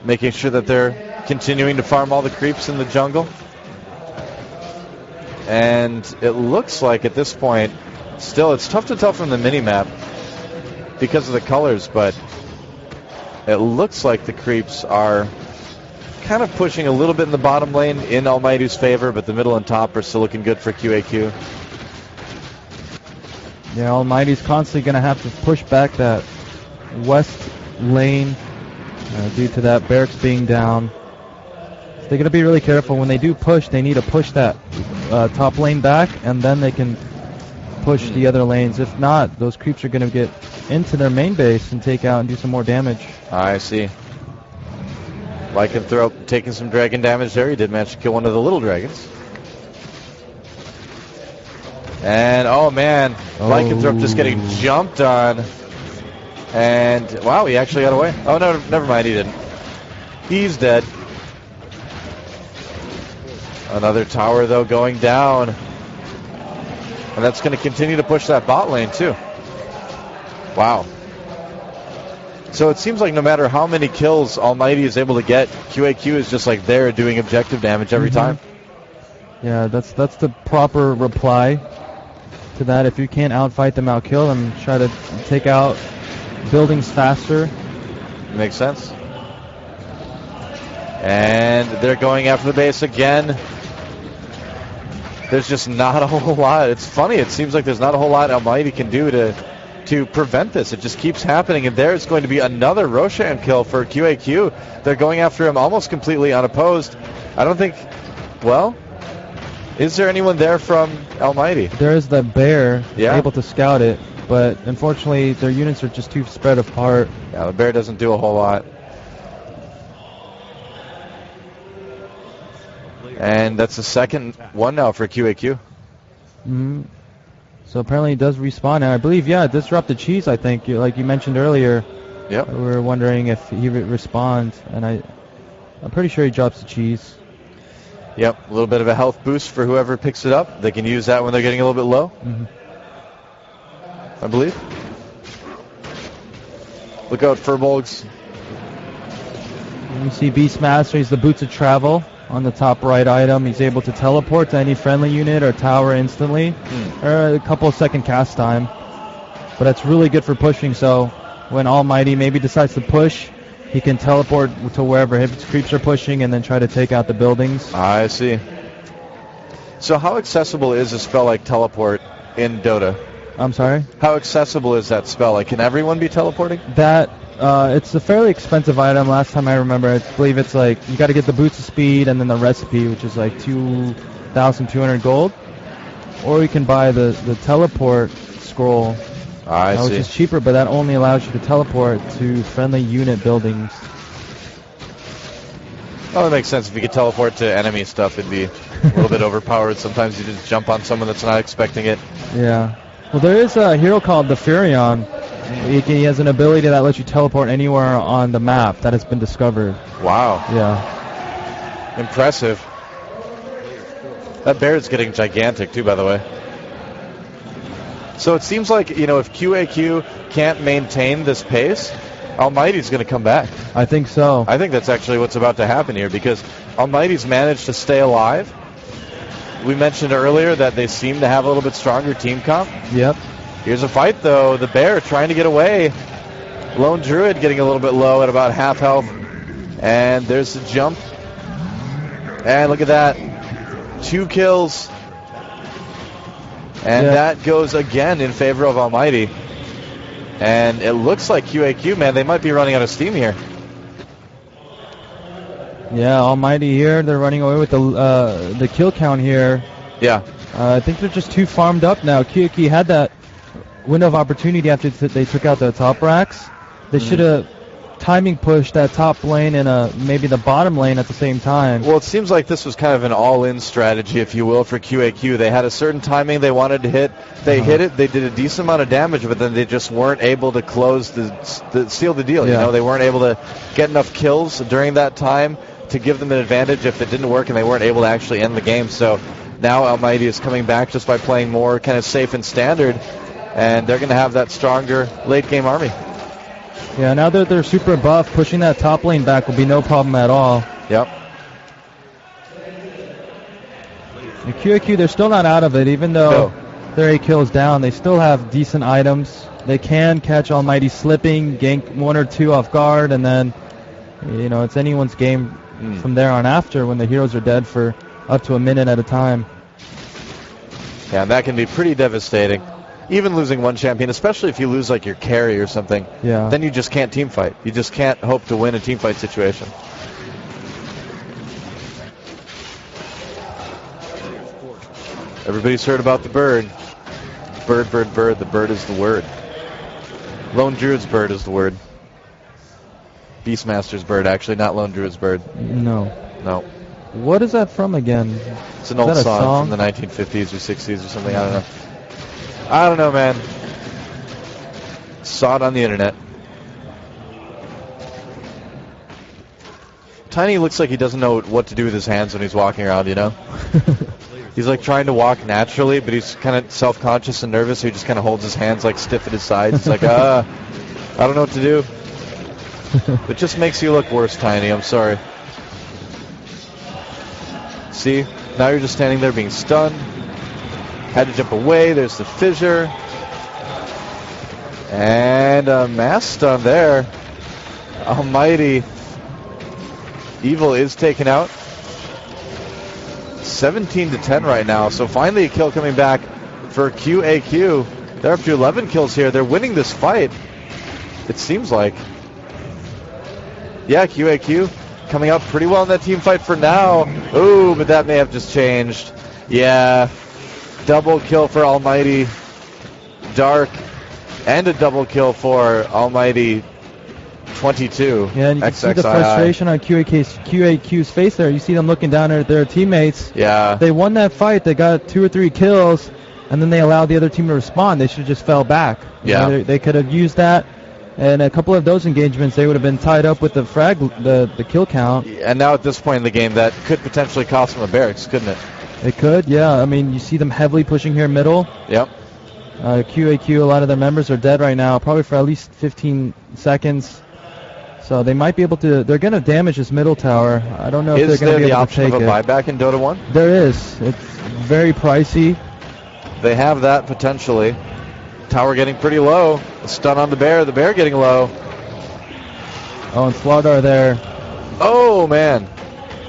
making sure that they're continuing to farm all the creeps in the jungle. And it looks like at this point, still it's tough to tell from the mini-map because of the colors, but it looks like the creeps are kind of pushing a little bit in the bottom lane in Almighty's favor, but the middle and top are still looking good for QAQ. Yeah, Almighty's constantly going to have to push back that west lane due to that barracks being down. So they're going to be really careful. When they do push, they need to push that top lane back, and then they can push the other lanes. If not, those creeps are going to get into their main base and take out and do some more damage. I see. Lycanthrope taking some dragon damage there. He did manage to kill one of the little dragons. And, oh man, Lycanthrope just getting jumped on. And, wow, he actually got away. Oh, no, never mind, he didn't. He's dead. Another tower, though, going down. And that's going to continue to push that bot lane, too. Wow. So it seems like no matter how many kills Almighty is able to get, QAQ is just like there doing objective damage every time. Yeah, that's the proper reply to that. If you can't outfight them, outkill them, try to take out buildings faster. Makes sense. And they're going after the base again. There's just not a whole lot. It's funny. It seems like there's not a whole lot Almighty can do to prevent this. It just keeps happening. And there's going to be another Roshan kill for QAQ. They're going after him almost completely unopposed. I don't think... Well, is there anyone there from Almighty? There is the bear, yeah, able to scout it, but unfortunately their units are just too spread apart. Yeah, the bear doesn't do a whole lot. And that's the second one now for QAQ. Mm-hmm. So apparently he does respawn, and I believe, yeah, disrupt the cheese, I think, like you mentioned earlier. Yep. We were wondering if he would respond, and I'm pretty sure he drops the cheese. Yep, a little bit of a health boost for whoever picks it up. They can use that when they're getting a little bit low, I believe. Look out, Furbolgs. You see Beastmaster, he's the Boots of Travel on the top right item. He's able to teleport to any friendly unit or tower instantly, or a couple of second cast time. But that's really good for pushing, so when Almighty maybe decides to push, he can teleport to wherever his creeps are pushing and then try to take out the buildings. I see. So how accessible is a spell like teleport in Dota? I'm sorry? How accessible is that spell? Like, can everyone be teleporting? That, it's a fairly expensive item. Last time I remember, I believe it's like, you got to get the boots of speed and then the recipe, which is like 2,200 gold. Or you can buy the teleport scroll, which is cheaper, but that only allows you to teleport to friendly unit buildings. Well, that makes sense. If you could teleport to enemy stuff, it'd be a little bit overpowered. Sometimes you just jump on someone that's not expecting it. Yeah. Well, there is a hero called the Furion. He has an ability that lets you teleport anywhere on the map that has been discovered. Wow. Yeah. Impressive. That bear is getting gigantic, too, by the way. So it seems like, if QAQ can't maintain this pace, Almighty's going to come back. I think so. I think that's actually what's about to happen here, because Almighty's managed to stay alive. We mentioned earlier that they seem to have a little bit stronger team comp. Yep. Here's a fight, though. The bear trying to get away. Lone Druid getting a little bit low at about half health. And there's the jump. And look at that. 2 kills. And that goes again in favor of Almighty. And it looks like QAQ, man, they might be running out of steam here. Yeah, Almighty here. They're running away with the kill count here. Yeah. I think they're just too farmed up now. QAQ had that window of opportunity after they took out the top racks. They should have timing pushed that top lane and maybe the bottom lane at the same time. Well, it seems like this was kind of an all-in strategy, if you will, for QAQ. They had a certain timing they wanted to hit. They hit it. They did a decent amount of damage, but then they just weren't able to close seal the deal. Yeah. They weren't able to get enough kills during that time to give them an advantage if it didn't work, and they weren't able to actually end the game. So now Almighty is coming back just by playing more kind of safe and standard, and they're going to have that stronger late-game army. Yeah, now that they're super buff, pushing that top lane back will be no problem at all. Yep. And QAQ, they're still not out of it, even though their 8 kills down. They still have decent items. They can catch Almighty slipping, gank 1 or 2 off guard, and then, it's anyone's game from there on after when the heroes are dead for up to a minute at a time. Yeah, and that can be pretty devastating. Even losing one champion, especially if you lose like your carry or something, then you just can't team fight. You just can't hope to win a team fight situation. Everybody's heard about the bird. Bird, bird, bird. The bird is the word. Lone Druid's bird is the word. Beastmaster's bird, actually, not Lone Druid's bird. No. What is that from again? It's an old song from the 1950s or 60s or something. I don't know, man. Saw it on the internet. Tiny looks like he doesn't know what to do with his hands when he's walking around, He's like trying to walk naturally, but he's kind of self-conscious and nervous, so he just kind of holds his hands like stiff at his sides. It's like, I don't know what to do. It just makes you look worse, Tiny. I'm sorry. See? Now you're just standing there being stunned. Had to jump away. There's the fissure. And a mass stun there. Almighty Evil is taken out. 17-10 right now. So finally a kill coming back for QAQ. They're up to 11 kills here. They're winning this fight, it seems like. Yeah, QAQ coming out pretty well in that team fight for now. Ooh, but that may have just changed. Yeah, double kill for Almighty Dark and a double kill for Almighty 22. Yeah, and you can see the frustration on QAQ's face there. You see them looking down at their teammates. Yeah. They won that fight. They got 2 or 3 kills, and then they allowed the other team to respond. They should have just fell back. Yeah. You know, they could have used that. And a couple of those engagements, they would have been tied up with the the kill count. And now at this point in the game, that could potentially cost them a barracks, couldn't it? It could, yeah. I mean, you see them heavily pushing here middle. Yep. QAQ, a lot of their members are dead right now, probably for at least 15 seconds. So they might be able to. They're going to damage this middle tower. I don't know if they're going to be able to take it. Is there the option of a buyback in Dota 1? There is. It's very pricey. They have that potentially. Tower getting pretty low. A stun on the bear. The bear getting low. Oh, and Slardar there. Oh, man.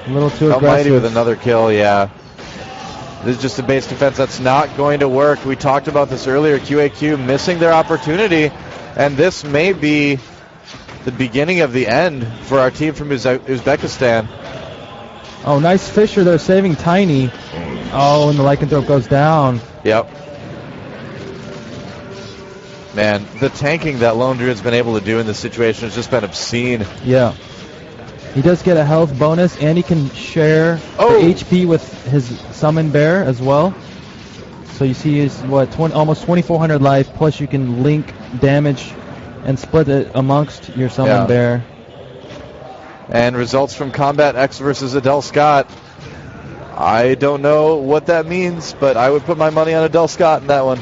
A little too aggressive. Almighty with another kill, yeah. This is just a base defense that's not going to work. We talked about this earlier. QAQ missing their opportunity, and this may be the beginning of the end for our team from Uzbekistan. Oh, nice Fisher there saving Tiny. Oh, and the lycanthrope goes down. Yep. Man, the tanking that Lone Druid's been able to do in this situation has just been obscene. Yeah. He does get a health bonus, and he can share the HP with his summon bear as well. So you see he's, almost 2,400 life, plus you can link damage and split it amongst your summon bear. And results from Combat X versus Adele Scott. I don't know what that means, but I would put my money on Adele Scott in that one.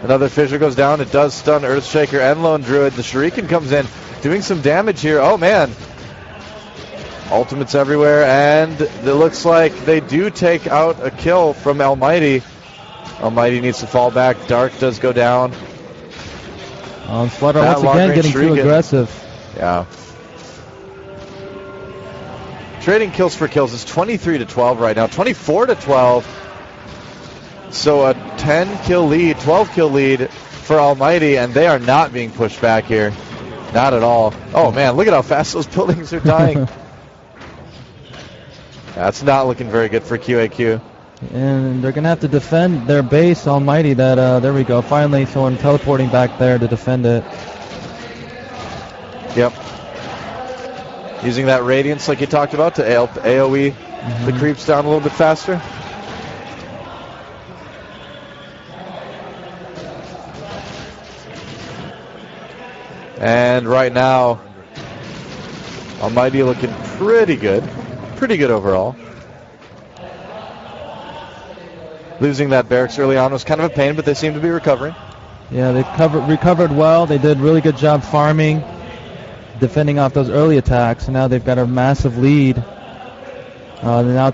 Another Fissure goes down. It does stun Earthshaker and Lone Druid. The Shuriken comes in, doing some damage here. Oh, man. Ultimates everywhere, and it looks like they do take out a kill from Almighty. Almighty needs to fall back. Dark does go down. Flutter once again getting too aggressive. Yeah. Trading kills for kills is 23-12 right now. 24-12. So a 10-kill lead, 12-kill lead for Almighty, and they are not being pushed back here. Not at all. Oh, man, look at how fast those buildings are dying. That's not looking very good for QAQ. And they're going to have to defend their base, Almighty. There we go. Finally, someone teleporting back there to defend it. Yep. Using that Radiance like you talked about to AoE the creeps down a little bit faster. And right now, Almighty looking pretty good. Pretty good overall. Losing that barracks early on was kind of a pain, but they seem to be recovering. Yeah, they recovered well. They did a really good job farming, defending off those early attacks, and now they've got a massive lead. They're now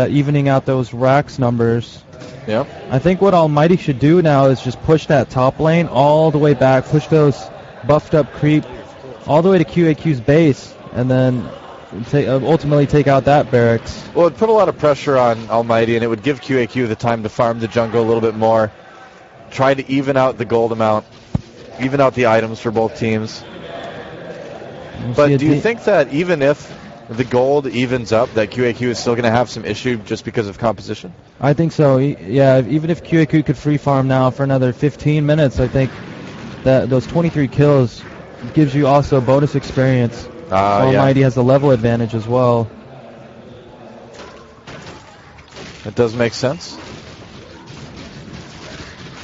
evening out those Rax numbers. Yep. I think what Almighty should do now is just push that top lane all the way back, push those buffed up creep all the way to QAQ's base, and then ultimately take out that barracks. Well, it put a lot of pressure on Almighty, and it would give QAQ the time to farm the jungle a little bit more, try to even out the gold amount, even out the items for both teams. But do you think that even if the gold evens up, that QAQ is still going to have some issue just because of composition? I think so. Yeah, even if QAQ could free farm now for another 15 minutes, I think that those 23 kills gives you also bonus experience. Almighty has a level advantage as well. That does make sense.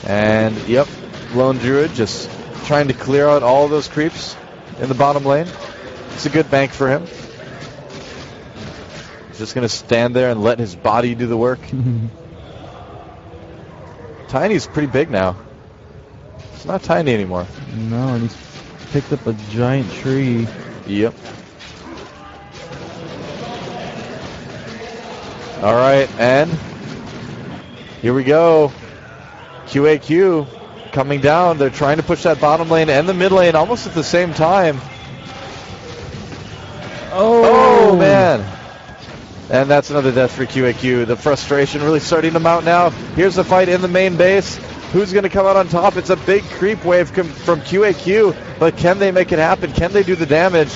And, yep, Lone Druid just trying to clear out all of those creeps in the bottom lane. It's a good bank for him. He's just going to stand there and let his body do the work. Tiny's pretty big now. It's not tiny anymore. No, and he's picked up a giant tree. Yep. All right, and here we go. QAQ coming down. They're trying to push that bottom lane and the mid lane almost at the same time. Oh, man. And that's another death for QAQ. The frustration really starting to mount now. Here's the fight in the main base. Who's going to come out on top? It's a big creep wave from QAQ, but can they make it happen? Can they do the damage?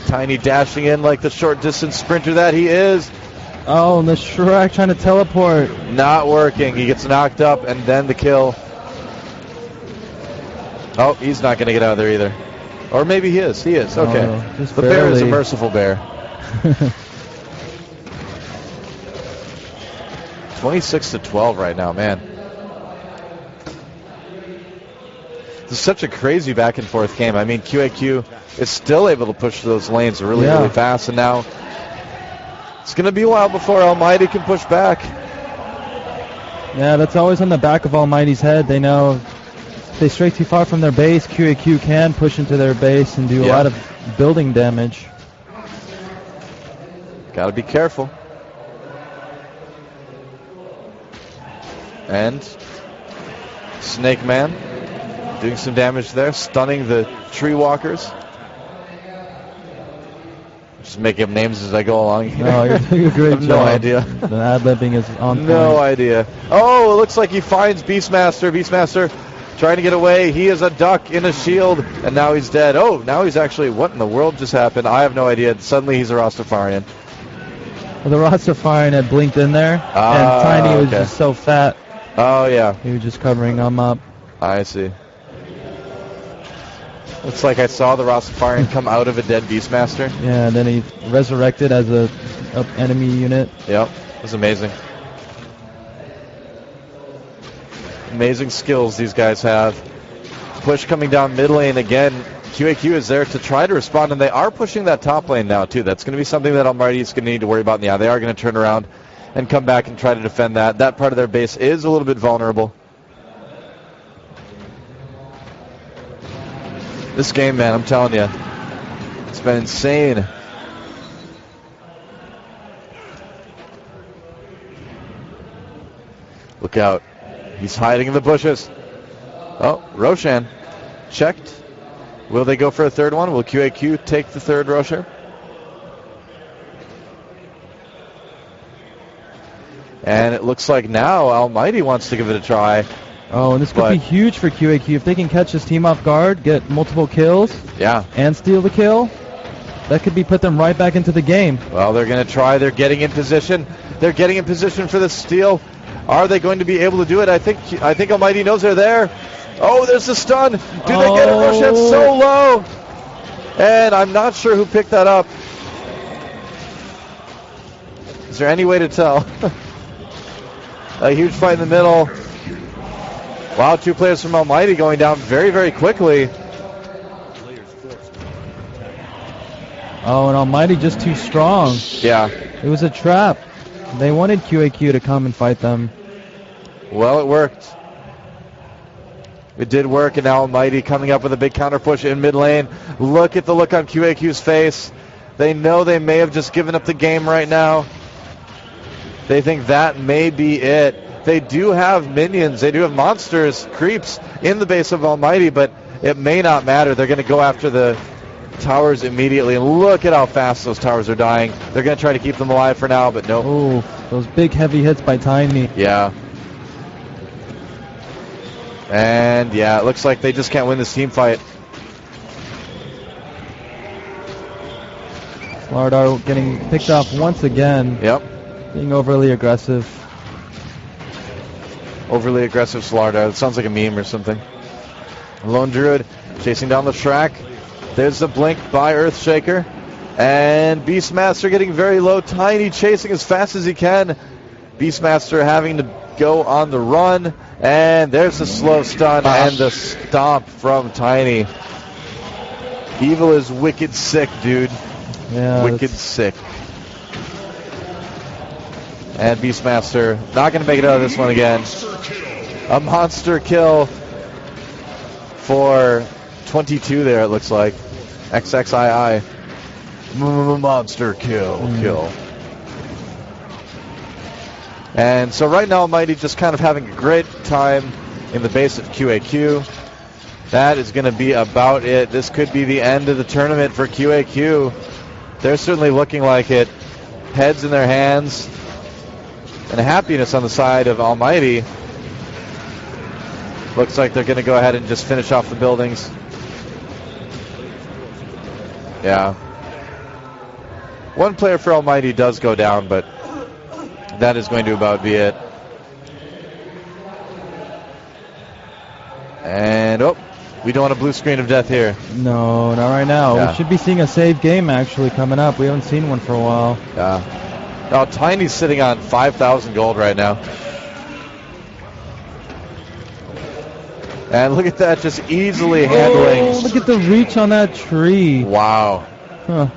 Tiny dashing in like the short distance sprinter that he is. Oh, and the Shrek trying to teleport. Not working. He gets knocked up and then the kill. Oh, he's not going to get out of there either. Or maybe he is. He is. Okay. The bear is a merciful bear. 26-12 right now, man. This is such a crazy back and forth game. I mean, QAQ is still able to push those lanes really, really fast, and now it's going to be a while before Almighty can push back. Yeah, that's always on the back of Almighty's head. They know if they stray too far from their base, QAQ can push into their base and do a lot of building damage. Got to be careful. And Snake Man doing some damage there, stunning the tree walkers. Just making up names as I go along here. No, you're doing a great job. No idea. The ad-libbing is on point. No idea. Oh, it looks like he finds Beastmaster. Beastmaster trying to get away. He is a duck in a shield, and now he's dead. Oh, now he's actually... What in the world just happened? I have no idea. Suddenly he's a Rastafarian. Well, the Rastafarian had blinked in there, and Tiny was just so fat. Oh, yeah. He was just covering him up. I see. Looks like I saw the Rastafarian come out of a dead Beastmaster. Yeah, and then he resurrected as a enemy unit. Yep, it was amazing. Amazing skills these guys have. Push coming down mid lane again. QAQ is there to try to respond, and they are pushing that top lane now, too. That's going to be something that Almighty is going to need to worry about. Yeah, they are going to turn around and come back and try to defend that. That part of their base is a little bit vulnerable. This game, man, I'm telling you, it's been insane. Look out. He's hiding in the bushes. Oh, Roshan checked. Will they go for a third one? Will QAQ take the third Roshan? And it looks like now Almighty wants to give it a try. Oh, and this could be huge for QAQ. If they can catch this team off guard, get multiple kills, and steal the kill, that could put them right back into the game. Well, they're going to try. They're getting in position. They're getting in position for the steal. Are they going to be able to do it? I think Almighty knows they're there. Oh, there's the stun. Do they get it? Roshan's so low. And I'm not sure who picked that up. Is there any way to tell? A huge fight in the middle. Wow, two players from Almighty going down very, very quickly. Oh, and Almighty just too strong. Yeah. It was a trap. They wanted QAQ to come and fight them. Well, it worked. It did work, and now Almighty coming up with a big counter push in mid lane. Look at the look on QAQ's face. They know they may have just given up the game right now. They think that may be it. They do have minions. They do have monsters, creeps in the base of Almighty, but it may not matter. They're going to go after the towers immediately. And look at how fast those towers are dying. They're going to try to keep them alive for now, but no. Oh, those big heavy hits by Tiny. Yeah. And yeah, it looks like they just can't win this team fight. Slardar getting picked off once again. Yep. Being overly aggressive. Overly aggressive Slardar. It sounds like a meme or something. Lone Druid chasing down the track. There's the blink by Earthshaker. And Beastmaster getting very low. Tiny chasing as fast as he can. Beastmaster having to go on the run. And there's the slow stun and the stomp from Tiny. Evil is wicked sick, dude. Yeah. Wicked sick. And Beastmaster not going to make it out of this one again. A monster kill for 22 there, it looks like. XXII. Monster kill. And so right now Almighty just kind of having a great time in the base of QAQ. that is going to be about it. This could be the end of the tournament for QAQ. They're certainly looking like it. Heads in their hands and happiness on the side of Almighty. Looks like they're going to go ahead and just finish off the buildings. Yeah. One player for Almighty does go down, but that is going to about be it. And, we don't want a blue screen of death here. No, not right now. Yeah. We should be seeing a save game actually coming up. We haven't seen one for a while. Yeah. Oh, Tiny's sitting on 5,000 gold right now. And look at that, just easily handling. Oh, look at the reach on that tree. Wow. Huh.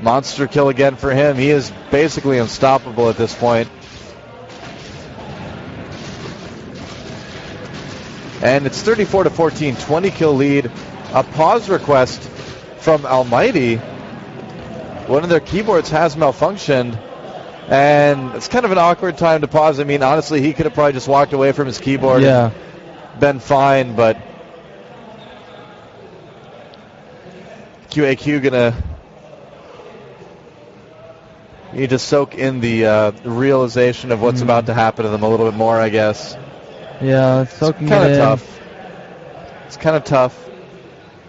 Monster kill again for him. He is basically unstoppable at this point. And it's 34-14, 20 kill lead. A pause request from Almighty. One of their keyboards has malfunctioned. And it's kind of an awkward time to pause. I mean, honestly, he could have probably just walked away from his keyboard. Yeah. And been fine, but QAQ gonna need to soak in the realization of what's about to happen to them a little bit more, I guess. Yeah, soaking It's kind it of in. tough. It's kind of tough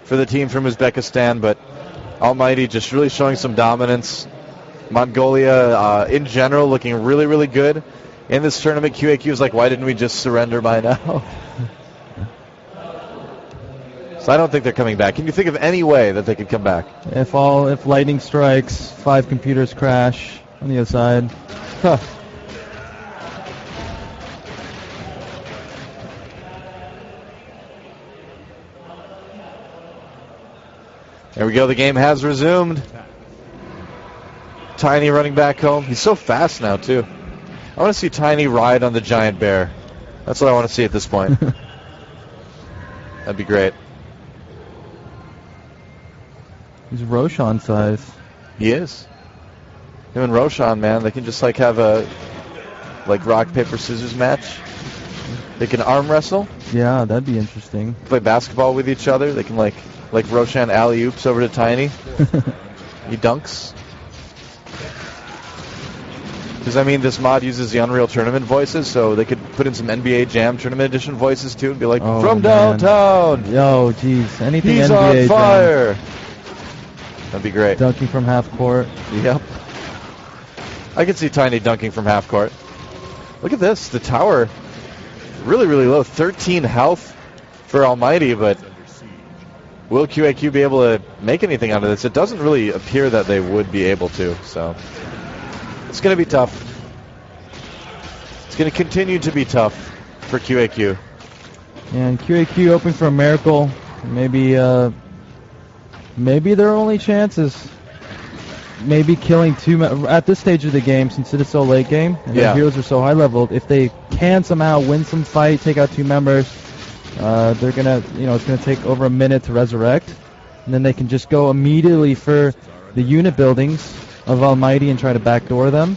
for the team from Uzbekistan, but Almighty just really showing some dominance. Mongolia, in general, looking really, really good in this tournament. QAQ is like, why didn't we just surrender by now? So I don't think they're coming back. Can you think of any way that they could come back? If lightning strikes, 5 computers crash on the other side. Huh. There we go. The game has resumed. Tiny running back home. He's so fast now, too. I want to see Tiny ride on the giant bear. That's what I want to see at this point. That'd be great. He's Roshan size. He is. Him and Roshan, man, they can just like have a rock, paper, scissors match. They can arm wrestle. Yeah, that'd be interesting. Play basketball with each other. They can like Roshan alley-oops over to Tiny. He dunks. Because, I mean, this mod uses the Unreal Tournament voices, so they could put in some NBA Jam Tournament Edition voices, too, and be like, from downtown! Yo, jeez. Anything He's NBA on fire! That'd be great. Dunking from half court. Yep. I could see Tiny dunking from half court. Look at this. The tower, really, really low. 13 health for Almighty, but will QAQ be able to make anything out of this? It doesn't really appear that they would be able to, so it's going to be tough. It's going to continue to be tough for QAQ. And QAQ hoping for a miracle. Maybe their only chance is maybe killing at this stage of the game, since it is so late game and their heroes are so high leveled. If they can somehow win some fight, take out 2 members, they're gonna, it's gonna take over a minute to resurrect, and then they can just go immediately for the unit buildings of Almighty and try to backdoor them.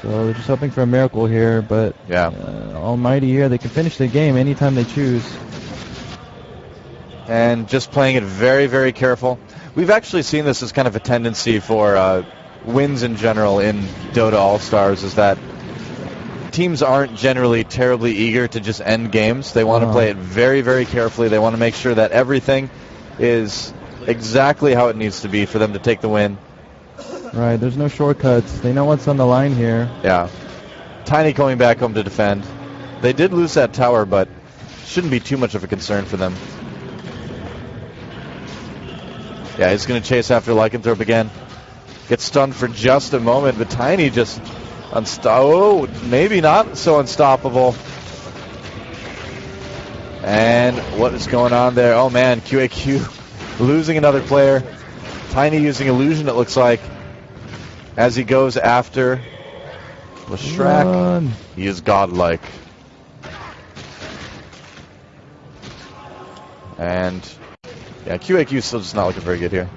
So they're just hoping for a miracle here, but Almighty here, they can finish the game anytime they choose. And just playing it very, very careful. We've actually seen this as kind of a tendency for wins in general in Dota All-Stars, is that teams aren't generally terribly eager to just end games. They want to play it very, very carefully. They want to make sure that everything is exactly how it needs to be for them to take the win. Right, there's no shortcuts. They know what's on the line here. Yeah. Tiny coming back home to defend. They did lose that tower, but shouldn't be too much of a concern for them. Yeah, he's going to chase after Lycanthrope again. Gets stunned for just a moment, but Tiny just maybe not so unstoppable. And what is going on there? Oh man, QAQ losing another player. Tiny using illusion, it looks like, as he goes after Leshrac. He is godlike. And yeah, QAQ still just not looking very good here.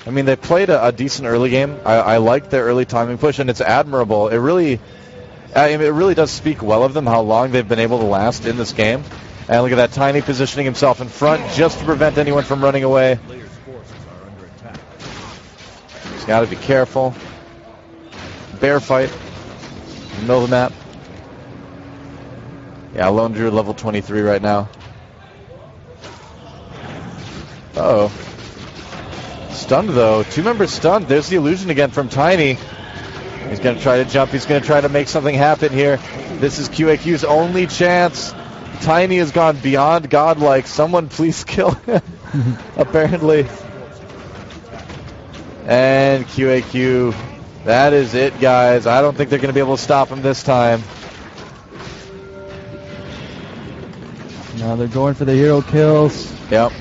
I mean, they played a decent early game. I like their early timing push, and it's admirable. It really I mean, it really does speak well of them how long they've been able to last in this game. And look at that, Tiny positioning himself in front just to prevent anyone from running away. He's got to be careful. Bear fight in the middle of the map. Yeah, Lone Druid level 23 right now. Uh-oh. Stunned, though. 2 members stunned. There's the illusion again from Tiny. He's going to try to jump. He's going to try to make something happen here. This is QAQ's only chance. Tiny has gone beyond godlike. Someone please kill him, apparently. And QAQ, that is it, guys. I don't think they're going to be able to stop him this time. Now they're going for the hero kills. Yep.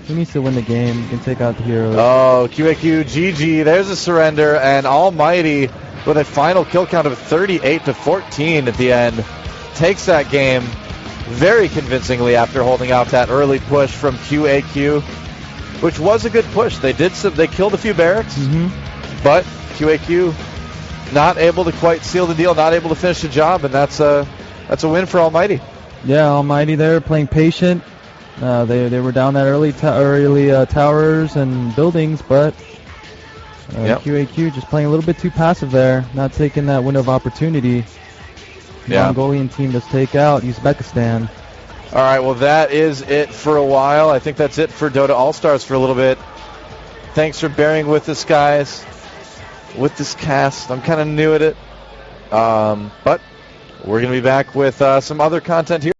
He needs to win the game. He can take out the heroes. Oh, QAQ, GG. There's a surrender, and Almighty with a final kill count of 38-14 at the end takes that game very convincingly after holding out that early push from QAQ, which was a good push. They killed a few barracks, but QAQ not able to quite seal the deal, not able to finish the job, and that's a win for Almighty. Yeah, Almighty there playing patient. They were down that early towers and buildings, but QAQ just playing a little bit too passive there, not taking that window of opportunity. Yeah. Mongolian team does take out Uzbekistan. All right, well, that is it for a while. I think that's it for Dota All-Stars for a little bit. Thanks for bearing with us, guys, with this cast. I'm kind of new at it, but we're going to be back with some other content here.